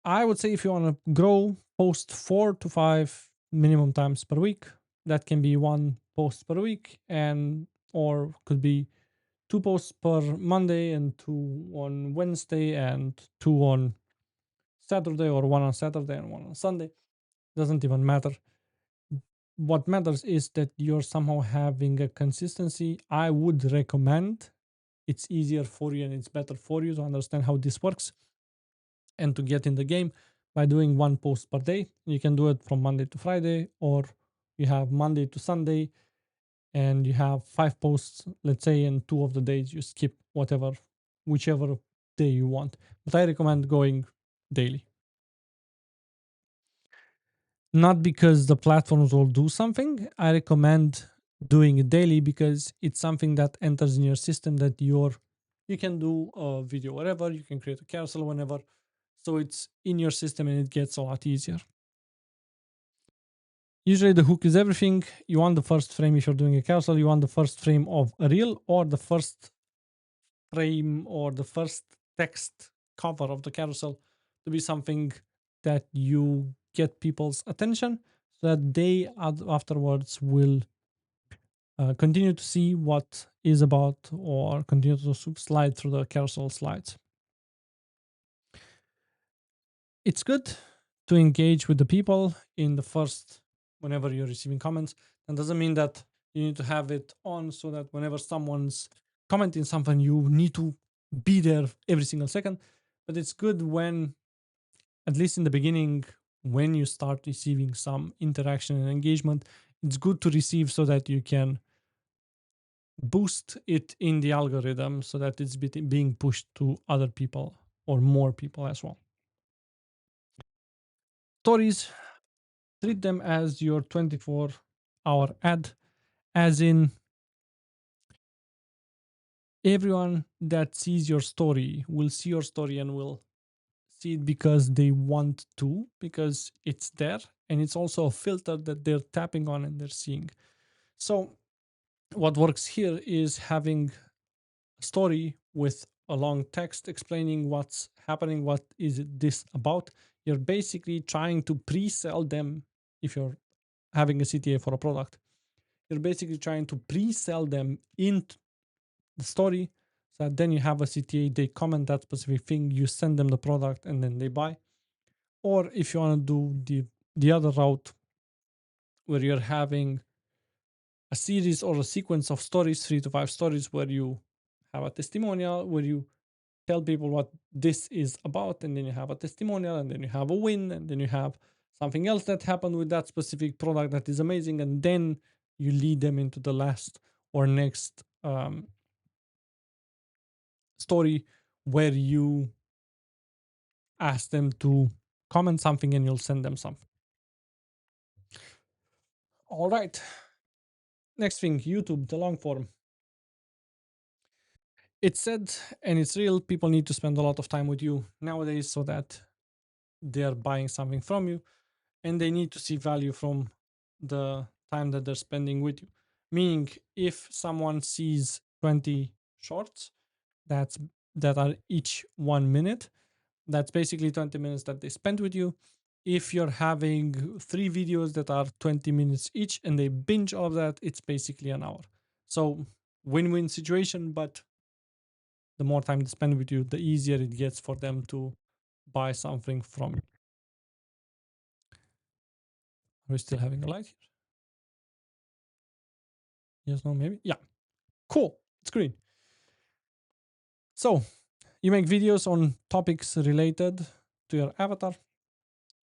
[SPEAKER 1] I would say if you want to grow, post 4 to 5 minimum times per week. That can be one post per week, and or could be two posts per Monday and two on Wednesday and two on Saturday, or one on Saturday and one on Sunday. Doesn't even matter. What matters is that you're somehow having a consistency. I would recommend, it's easier for you and it's better for you to understand how this works and to get in the game by doing one post per day. You can do it from Monday to Friday, or you have Monday to Sunday and you have 5 posts, let's say, and 2 of the days you skip whatever, whichever day you want. But I recommend going daily. Not because the platforms will do something. I recommend doing it daily because it's something that enters in your system, that you can do a video wherever, you can create a carousel whenever. So it's in your system and it gets a lot easier. Usually the hook is everything. You want the first frame, if you're doing a carousel, you want the first frame of a reel, or the first frame or the first text cover of the carousel to be something that you get people's attention, so that they afterwards will continue to see what is about, or continue to slide through the carousel slides. It's good to engage with the people in the first, whenever you're receiving comments. That doesn't mean that you need to have it on so that whenever someone's commenting something, you need to be there every single second. But it's good when, at least in the beginning, when you start receiving some interaction and engagement, it's good to receive so that you can boost it in the algorithm so that it's being pushed to other people or more people as well. Stories, treat them as your 24-hour ad, as in everyone that sees your story will see your story and will see it because they want to, because it's there, and it's also a filter that they're tapping on and they're seeing. So what works here is having a story with a long text explaining what's happening, what is this about. You're basically trying to pre-sell them. If you're having a CTA for a product, you're basically trying to pre-sell them into the story, so that then you have a CTA, they comment that specific thing, you send them the product, and then they buy. Or if you want to do the other route, where you're having a series or a sequence of stories, 3 to 5 stories, where you have a testimonial, where you tell people what this is about, and then you have a testimonial, and then you have a win, and then you have something else that happened with that specific product that is amazing, and then you lead them into the last or next story, where you ask them to comment something and you'll send them something. All right. Next thing, YouTube, the long form. It's said, and it's real, people need to spend a lot of time with you nowadays so that they're buying something from you, and they need to see value from the time that they're spending with you. Meaning, if someone sees 20 shorts that's that are each 1 minute, that's basically 20 minutes that they spent with you. If you're having 3 videos that are 20 minutes each and they binge all of that, it's basically an hour. So win-win situation, but the more time they spend with you, the easier it gets for them to buy something from you. Are we still having a light here? Yes, no, maybe? Yeah. Cool. It's green. So you make videos on topics related to your avatar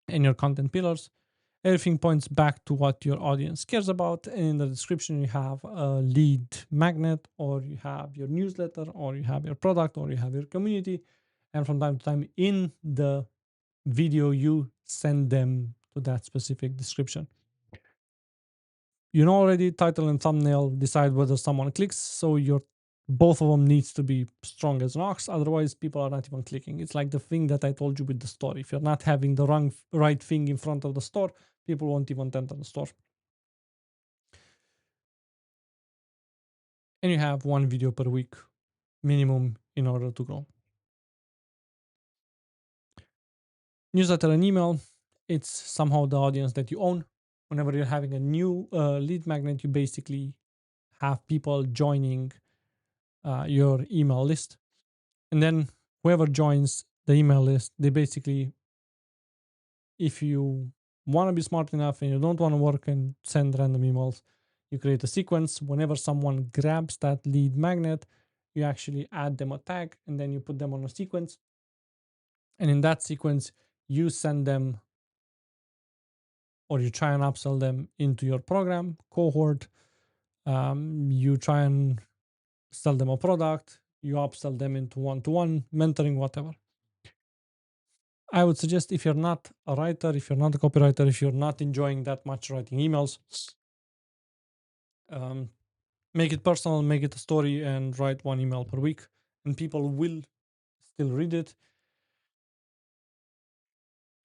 [SPEAKER 1] and your content pillars. Everything points back to what your audience cares about. And in the description, you have a lead magnet, or you have your newsletter, or you have your product, or you have your community. And from time to time in the video, you send them to that specific description. You know already, title and thumbnail decide whether someone clicks. So your both of them needs to be strong as an ox. Otherwise, people are not even clicking. It's like the thing that I told you with the store. If you're not having the right thing in front of the store, people won't even enter the store. And you have 1 video per week minimum in order to grow. Newsletter and email, it's somehow the audience that you own. Whenever you're having a new lead magnet, you basically have people joining your email list. And then whoever joins the email list, they basically, if you want to be smart enough and you don't want to work and send random emails, you create a sequence. Whenever someone grabs that lead magnet, you actually add them a tag and then you put them on a sequence. And in that sequence, you send them or you try and upsell them into your program cohort. You try and sell them a product, you upsell them into one-to-one mentoring, whatever. I would suggest, if you're not a writer, if you're not a copywriter, if you're not enjoying that much writing emails, um, make it personal, make it a story, and write one email per week, and people will still read it.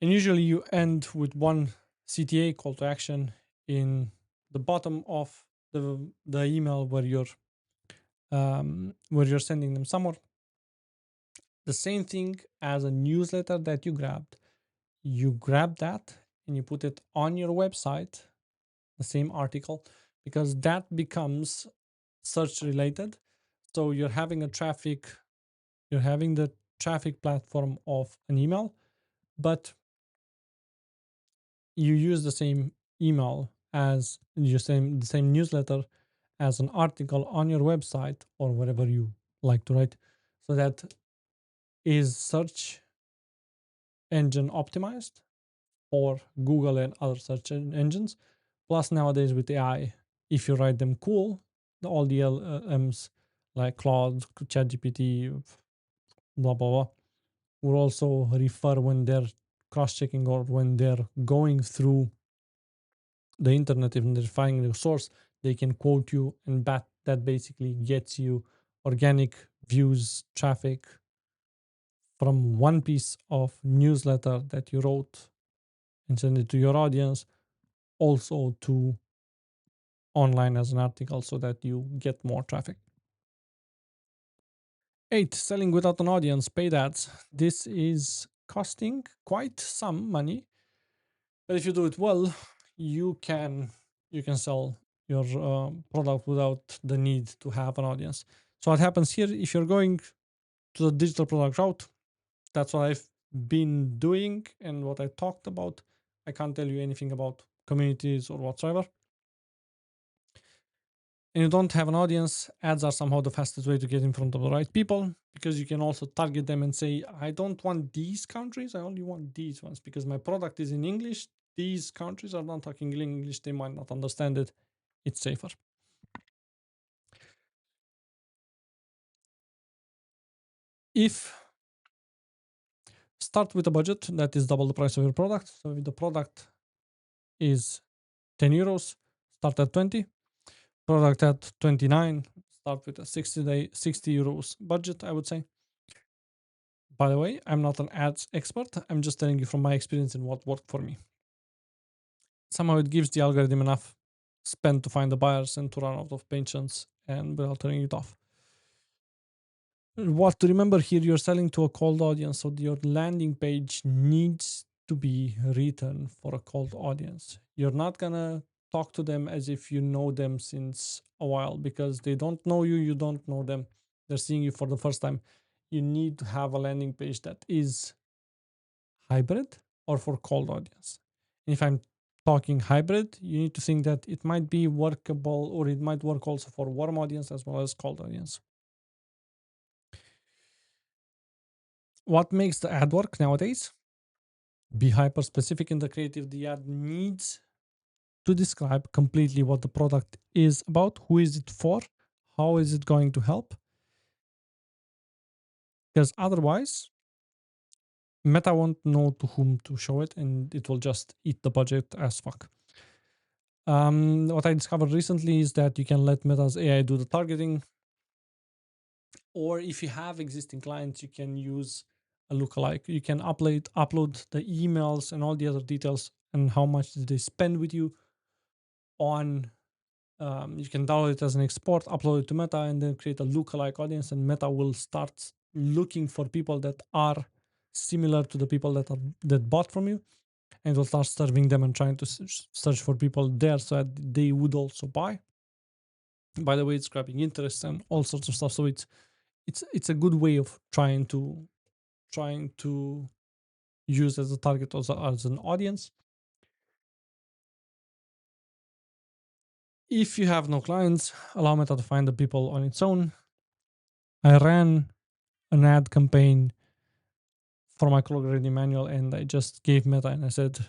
[SPEAKER 1] And usually you end with one CTA, call to action, in the bottom of the email where you're sending them somewhere. The same thing as a newsletter that you grabbed. You grab that and you put it on your website, the same article, because that becomes search related. So you're having the traffic platform of an email, but you use the same email as the same newsletter as an article on your website or wherever you like to write. So that is search engine optimized for Google and other search engines. Plus, nowadays with AI, if you write them cool, all the LMs like Claude, ChatGPT, blah, blah, blah, will also refer when they're cross checking or when they're going through the internet, if they're finding the source, they can quote you, and that basically gets you organic views, traffic from one piece of newsletter that you wrote and send it to your audience, also to online as an article so that you get more traffic. 8, selling without an audience, paid ads. This is costing quite some money, but if you do it well, you can sell your product without the need to have an audience. So what happens here, if you're going to the digital product route, that's what I've been doing and what I talked about. I can't tell you anything about communities or whatsoever. And you don't have an audience, ads are somehow the fastest way to get in front of the right people, because you can also target them and say, I don't want these countries, I only want these ones, because my product is in English. These countries are not talking English, they might not understand it. It's safer. If start with a budget that is double the price of your product. So if the product is 10 euros, start at 20. Product at 29, start with a 60 euros budget, I would say. By the way, I'm not an ads expert. I'm just telling you from my experience and what worked for me. Somehow it gives the algorithm enough spend to find the buyers and to run out of patience and without turning it off. What to remember here, you're selling to a cold audience, so your landing page needs to be written for a cold audience. You're not gonna talk to them as if you know them since a while, because they don't know you, you don't know them. They're seeing you for the first time. You need to have a landing page that is hybrid or for cold audience. And if I'm talking hybrid, you need to think that it might be workable, or it might work also for warm audience as well as cold audience. What makes the ad work nowadays? Be hyper specific in the creative. The ad needs to describe completely what the product is about, who is it for, how is it going to help, because otherwise Meta won't know to whom to show it and it will just eat the budget as fuck. What I discovered recently is that you can let Meta's AI do the targeting, or if you have existing clients, you can use a lookalike. You can upload the emails and all the other details and how much did they spend with you on. You can download it as an export, upload it to Meta, and then create a lookalike audience, and Meta will start looking for people that are similar to the people that bought from you, and will start serving them and trying to search for people there so that they would also buy. By the way, it's grabbing interest and all sorts of stuff. So it's a good way of trying to use as a target, as an audience. If you have no clients, allow Meta to find the people on its own. I ran an ad campaign for my color grading manual, and I just gave Meta and I said,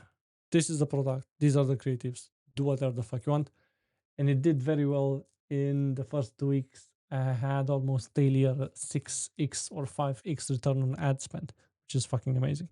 [SPEAKER 1] "This is the product. These are the creatives. Do whatever the fuck you want." And it did very well. In the first 2 weeks, I had almost daily a 6x or 5x return on ad spend, which is fucking amazing.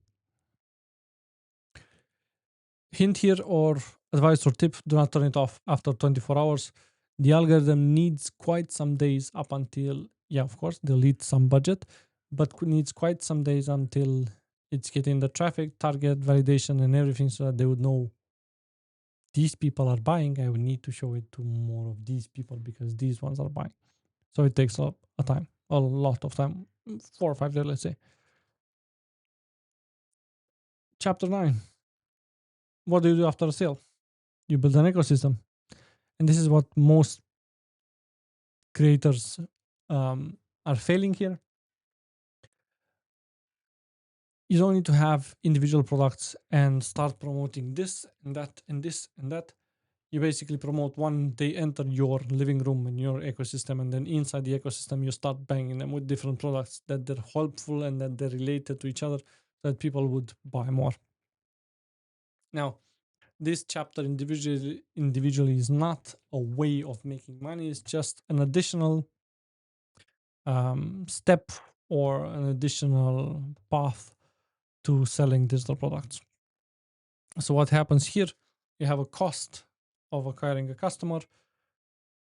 [SPEAKER 1] Hint here, or advice or tip: do not turn it off after 24 hours. The algorithm needs quite some days up until, yeah, of course, they'll need some budget, but needs quite some days until it's getting the traffic, target, validation, and everything so that they would know these people are buying. I would need to show it to more of these people because these ones are buying. So it takes a time, a lot of time, 4 or 5 days, let's say. Chapter 9. What do you do after a sale? You build an ecosystem. And this is what most creators are failing here. You don't need to have individual products and start promoting this and that and this and that. You basically promote one, they enter your living room in your ecosystem, and then inside the ecosystem, you start banging them with different products that they're helpful and that they're related to each other so that people would buy more. Now, this chapter individually is not a way of making money. It's just an additional step or an additional path to selling digital products. So what happens here? You have a cost of acquiring a customer,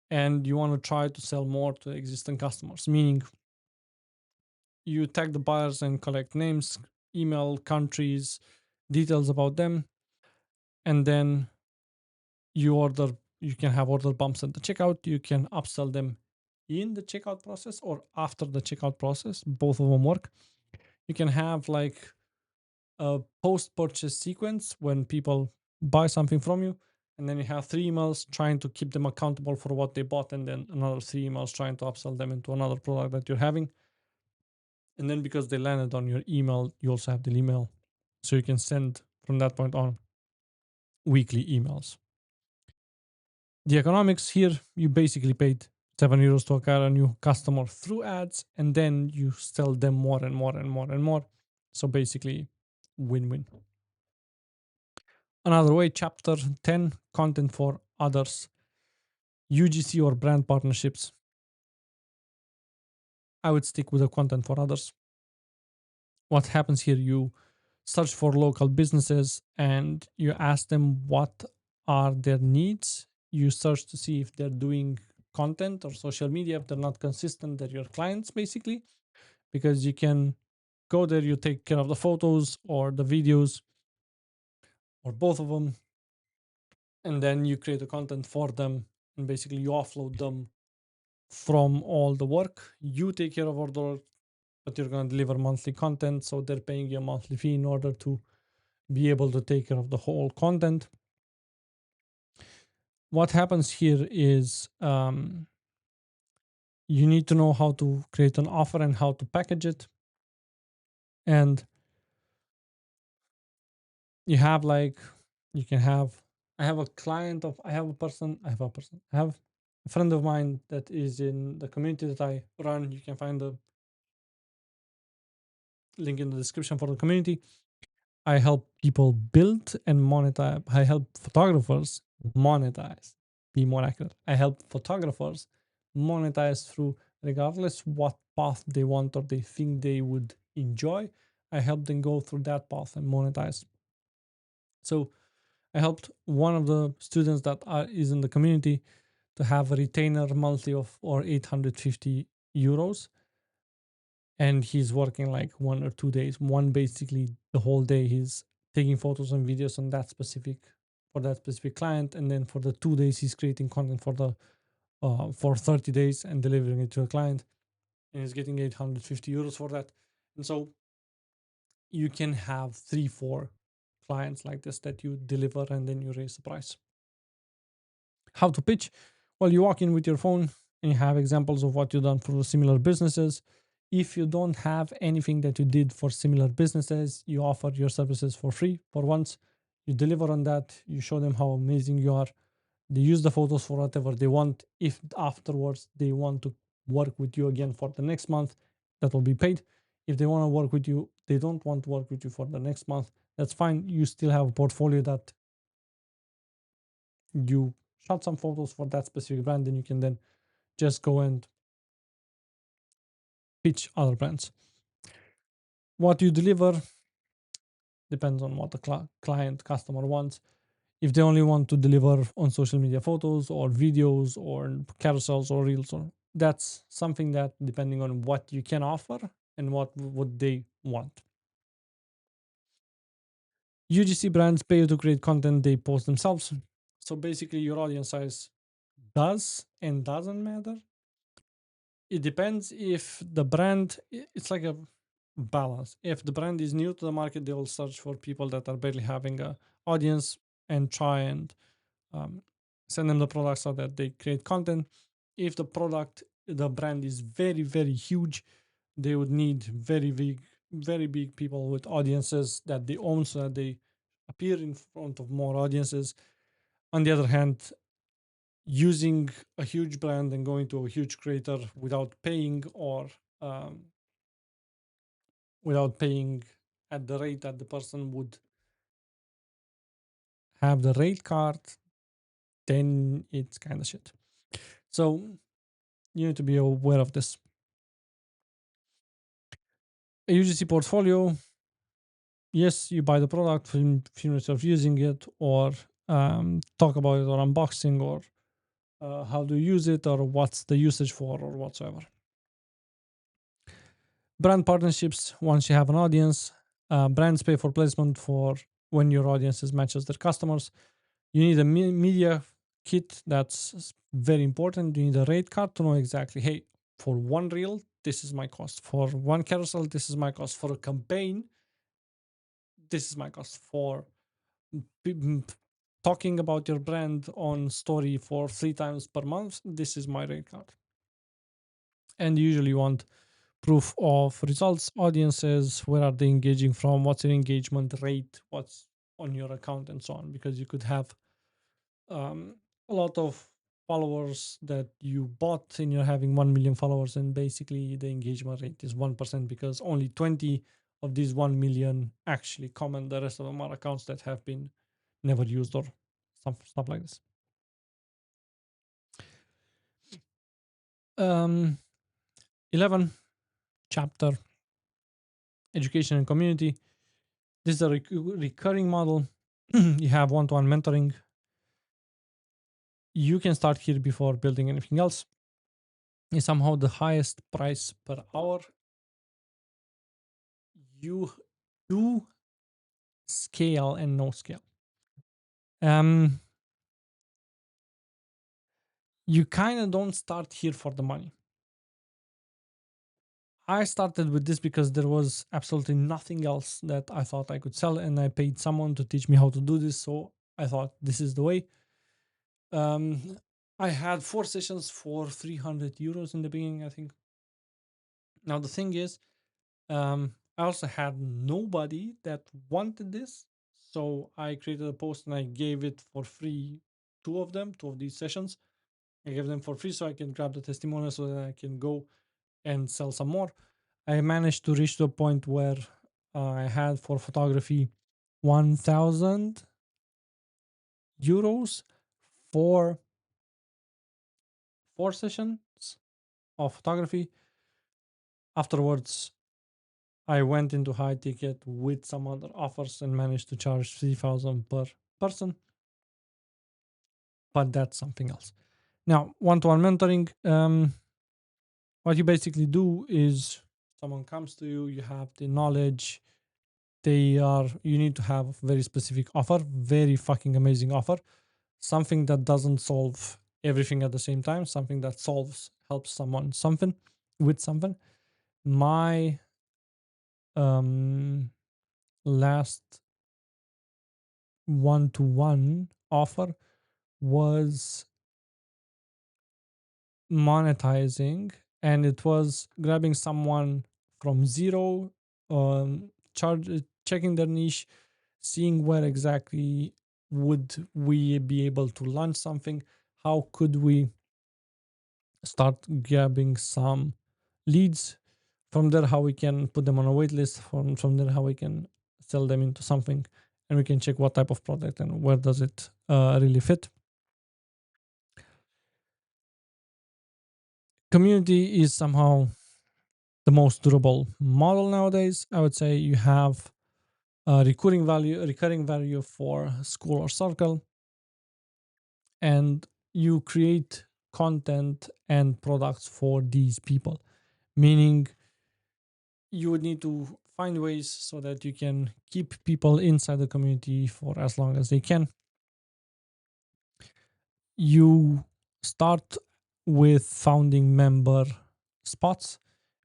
[SPEAKER 1] and you want to try to sell more to existing customers, meaning you tag the buyers and collect names, email, countries, details about them, and then you can have order bumps at the checkout. You can upsell them in the checkout process or after the checkout process. Both of them work. You can have like a post-purchase sequence when people buy something from you, and then you have 3 emails trying to keep them accountable for what they bought, and then another 3 emails trying to upsell them into another product that you're having. And then because they landed on your email, you also have the email, so you can send from that point on weekly emails. The economics here: you basically paid €7 to acquire a new customer through ads, and then you sell them more and more and more and more. So basically, win-win. Another way, chapter 10, content for others, UGC or brand partnerships. I would stick with the content for others. What happens here? You search for local businesses and you ask them what are their needs. You search to see if they're doing content or social media. If they're not consistent, they're your clients basically, because you can go there, you take care of the photos or the videos or both of them, and then you create the content for them, and basically you offload them from all the work. You take care of all the work, but you're going to deliver monthly content, so they're paying you a monthly fee in order to be able to take care of the whole content. What happens here is you need to know how to create an offer and how to package it. And you have like, you can have, I have a friend of mine that is in the community that I run. You can find the link in the description for the community. I help people build and monetize. I help photographers monetize, be more accurate. I help photographers monetize through, regardless what path they want or they think they would enjoy. I help them go through that path and monetize. So I helped one of the students that is in the community to have a retainer monthly of or €850, and he's working like 1 or 2 days. One, basically the whole day he's taking photos and videos on that specific for that specific client, and then for the 2 days he's creating content for 30 days and delivering it to a client, and he's getting €850 for that. And so you can have 3 4 clients like this that you deliver, and then you raise the price. How to pitch? Well, you walk in with your phone and you have examples of what you've done for similar businesses. If you don't have anything that you did for similar businesses, you offer your services for free for once. You deliver on that, you show them how amazing you are. They use the photos for whatever they want. If afterwards they want to work with you again for the next month, that will be paid. If they want to work with you, they don't want to work with you for the next month, that's fine. You still have a portfolio that you shot some photos for that specific brand, and you can then just go and pitch other brands. What you deliver depends on what the client customer wants. If they only want to deliver on social media photos or videos or carousels or reels, or that's something that depending on what you can offer and what would they want. UGC brands pay you to create content they post themselves. So basically your audience size does and doesn't matter. It depends. If the brand, it's like a balance. If the brand is new to the market, they will search for people that are barely having a audience and try and um, send them the product so that they create content. If the brand is very very huge, they would need very big people with audiences that they own, so that they appear in front of more audiences. On the other hand, using a huge brand and going to a huge creator um, without paying at the rate that the person would have the rate card, then it's kind of shit. So you need to be aware of this. A UGC portfolio, yes, you buy the product, film yourself using it, or talk about it, or unboxing, or how to use it, or what's the usage for, or whatsoever. Brand partnerships, once you have an audience, brands pay for placement for when your audiences matches their customers. You need a media kit, that's very important. You need a rate card to know exactly, hey, for one reel, this is my cost. For one carousel, this is my cost. For a campaign, this is my cost. For talking about your brand on story for 3 times per month, this is my rate card. And you usually want proof of results, audiences, where are they engaging from, what's your engagement rate, what's on your account, and so on. Because you could have a lot of followers that you bought and you're having 1 million followers, and basically the engagement rate is 1% because only 20 of these 1 million actually comment. The rest of them are accounts that have been never used, or stuff like this. 11 chapter, education and community. This is a recurring model. You have one-to-one mentoring. You can start here before building anything else. It's somehow the highest price per hour. You do scale and no scale. Um, you kind of don't start here for the money. I started with this because there was absolutely nothing else that I thought I could sell, and I paid someone to teach me how to do this. So I thought this is the way. I had 4 sessions for 300 euros in the beginning, I think. Now the thing is, I also had nobody that wanted this, so I created a post and I gave it for free. Two of these sessions, I gave them for free so I can grab the testimonial so that I can go and sell some more. I managed to reach to a point where I had for photography 1,000 euros for 4 sessions of photography. Afterwards, I went into high ticket with some other offers and managed to charge 3,000 per person. But that's something else. Now, one-to-one mentoring. What you basically do is someone comes to you, you have the knowledge. You need to have a very specific offer, very fucking amazing offer. Something that doesn't solve everything at the same time, something that helps someone something with something. My last one-to-one offer was monetizing, and it was grabbing someone from zero, charge checking their niche, seeing where exactly would we be able to launch something, how could we start grabbing some leads from there, how we can put them on a wait list, from there how we can sell them into something, and we can check what type of product and where does it really fit. Community is somehow the most durable model nowadays. I would say you have recurring value for school or circle, and you create content and products for these people. Meaning, you would need to find ways so that you can keep people inside the community for as long as they can. You start with founding member spots,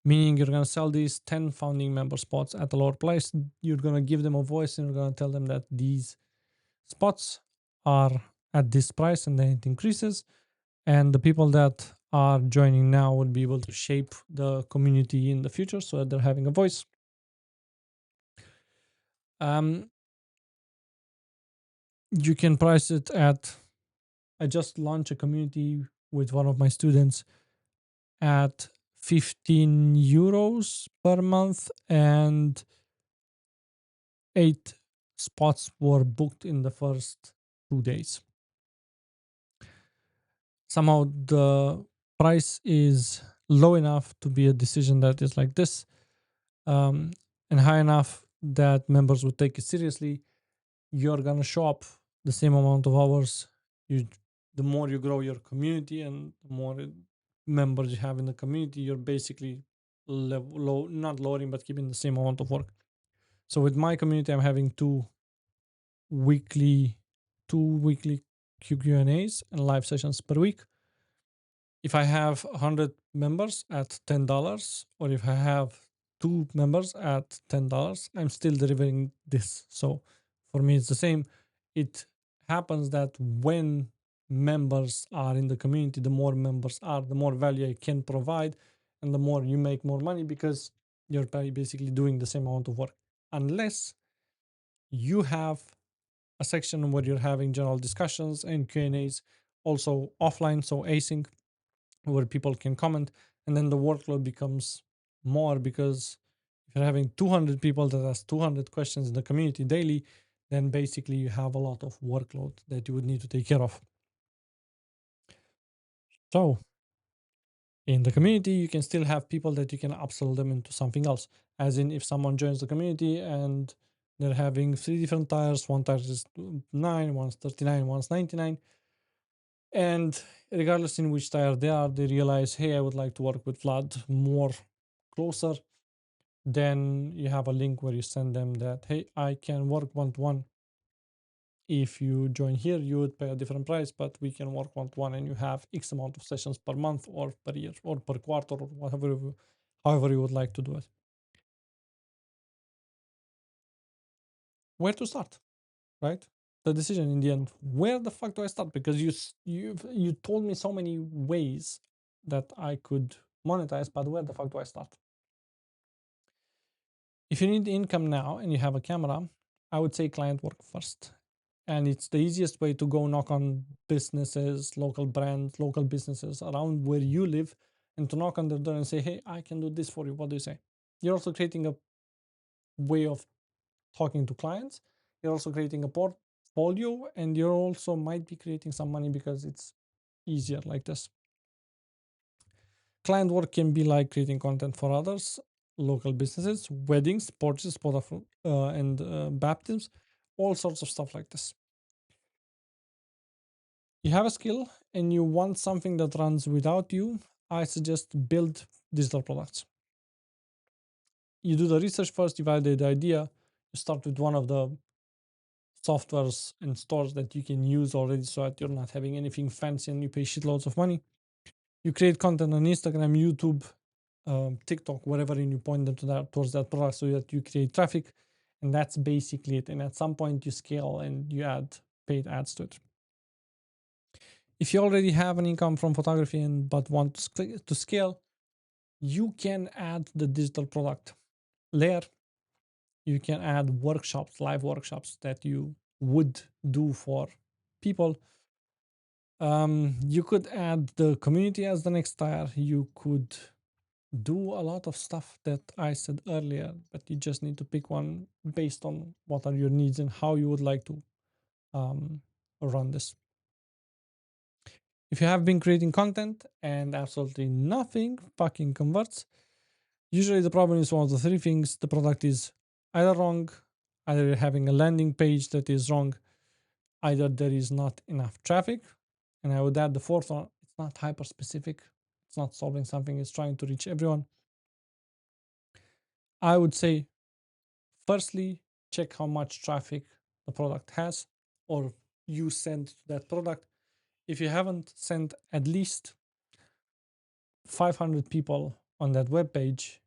[SPEAKER 1] meaning you're going to sell these 10 founding member spots at a lower price. You're going to give them a voice and you're going to tell them that these spots are at this price and then it increases. And the people that are joining now will be able to shape the community in the future so that they're having a voice. Um, you can price it at, I just launched a community with one of my students at 15 euros per month, and 8 spots were booked in the first 2 days. Somehow the price is low enough to be a decision that is like this, um, and high enough that members would take it seriously. You're gonna show up the same amount of hours. You, the more you grow your community and the more members you have in the community, you're basically not lowering but keeping the same amount of work. So with my community, I'm having weekly two weekly Q&As and live sessions per week. If I have 100 members at $10, or if I have 2 members at $10, I'm still delivering this. So for me, it's the same. It happens that when members are in the community, the more members are, the more value I can provide, and the more you make more money because you're basically doing the same amount of work. Unless you have a section where you're having general discussions and Q&As also offline, so async, where people can comment, and then the workload becomes more because if you're having 200 people that ask 200 questions in the community daily, then basically you have a lot of workload that you would need to take care of. So in the community, you can still have people that you can upsell them into something else. As in, if someone joins the community and they're having 3 different tires, one tire is 9, one's 39, one's 99, and regardless in which tire they are, they realize, hey, I would like to work with Vlad more closer. Then you have a link where you send them that, hey, I can work one-to-one. If you join here, you would pay a different price, but we can work one-to-one, and you have X amount of sessions per month or per year or per quarter or whatever, however you would like to do it. Where to start, right? The decision in the end. Where the fuck do I start? Because you told me so many ways that I could monetize, but where the fuck do I start? If you need income now and you have a camera, I would say client work first. And it's the easiest way to go knock on businesses, local brands, local businesses around where you live, and to knock on their door and say, hey, I can do this for you. What do you say? You're also creating a way of talking to clients. You're also creating a portfolio, and you also might be creating some money because it's easier like this. Client work can be like creating content for others, local businesses, weddings, porches, and baptisms, all sorts of stuff like this. You have a skill and you want something that runs without you, I suggest build digital products. You do the research first, you validate the idea, you start with one of the softwares and stores that you can use already so that you're not having anything fancy and you pay shitloads of money. You create content on Instagram, YouTube, TikTok, whatever, and you point them to that towards that product so that you create traffic. And that's basically it. And at some point you scale and you add paid ads to it. If you already have an income from photography and but want to scale, you can add the digital product layer. You can add workshops, live workshops that you would do for people. You could add the community as the next tier. You could do a lot of stuff that I said earlier, but you just need to pick one based on what are your needs and how you would like to um, run this. If you have been creating content and absolutely nothing fucking converts, usually the problem is one of the three things. The product is either wrong, either you're having a landing page that is wrong, either there is not enough traffic. And I would add the fourth one, it's not hyper specific, it's not solving something, it's trying to reach everyone. I would say, firstly, check how much traffic the product has or you send to that product. If you haven't sent at least 500 people on that web page,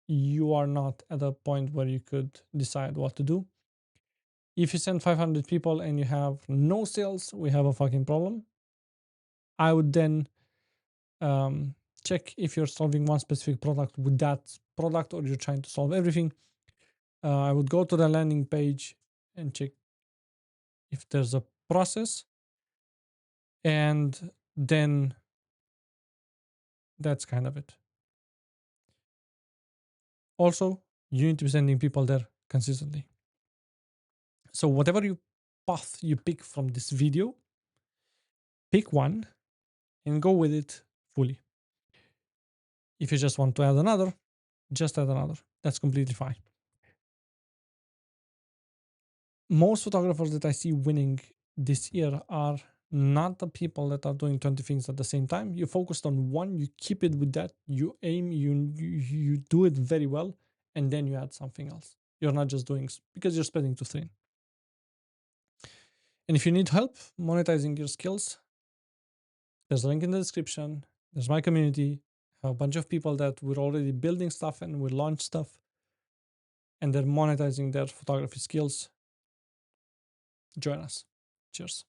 [SPEAKER 1] you are not at a point where you could decide what to do. If you send 500 people and you have no sales, we have a fucking problem. I would then check if you're solving one specific product with that product or you're trying to solve everything. I would go to the landing page and check if there's a process, and then that's kind of it. Also, you need to be sending people there consistently. So whatever you path you pick from this video, pick one and go with it fully. If you just want to add another, just add another. That's completely fine. Most photographers that I see winning this year are not the people that are doing 20 things at the same time. You focused on one, you keep it with that, you aim, you do it very well, and then you add something else. You're not just doing because you're spreading too thin. And if you need help monetizing your skills, there's a link in the description. There's my community. I have a bunch of people that we're already building stuff and we launch stuff, and they're monetizing their photography skills. Join us. Cheers.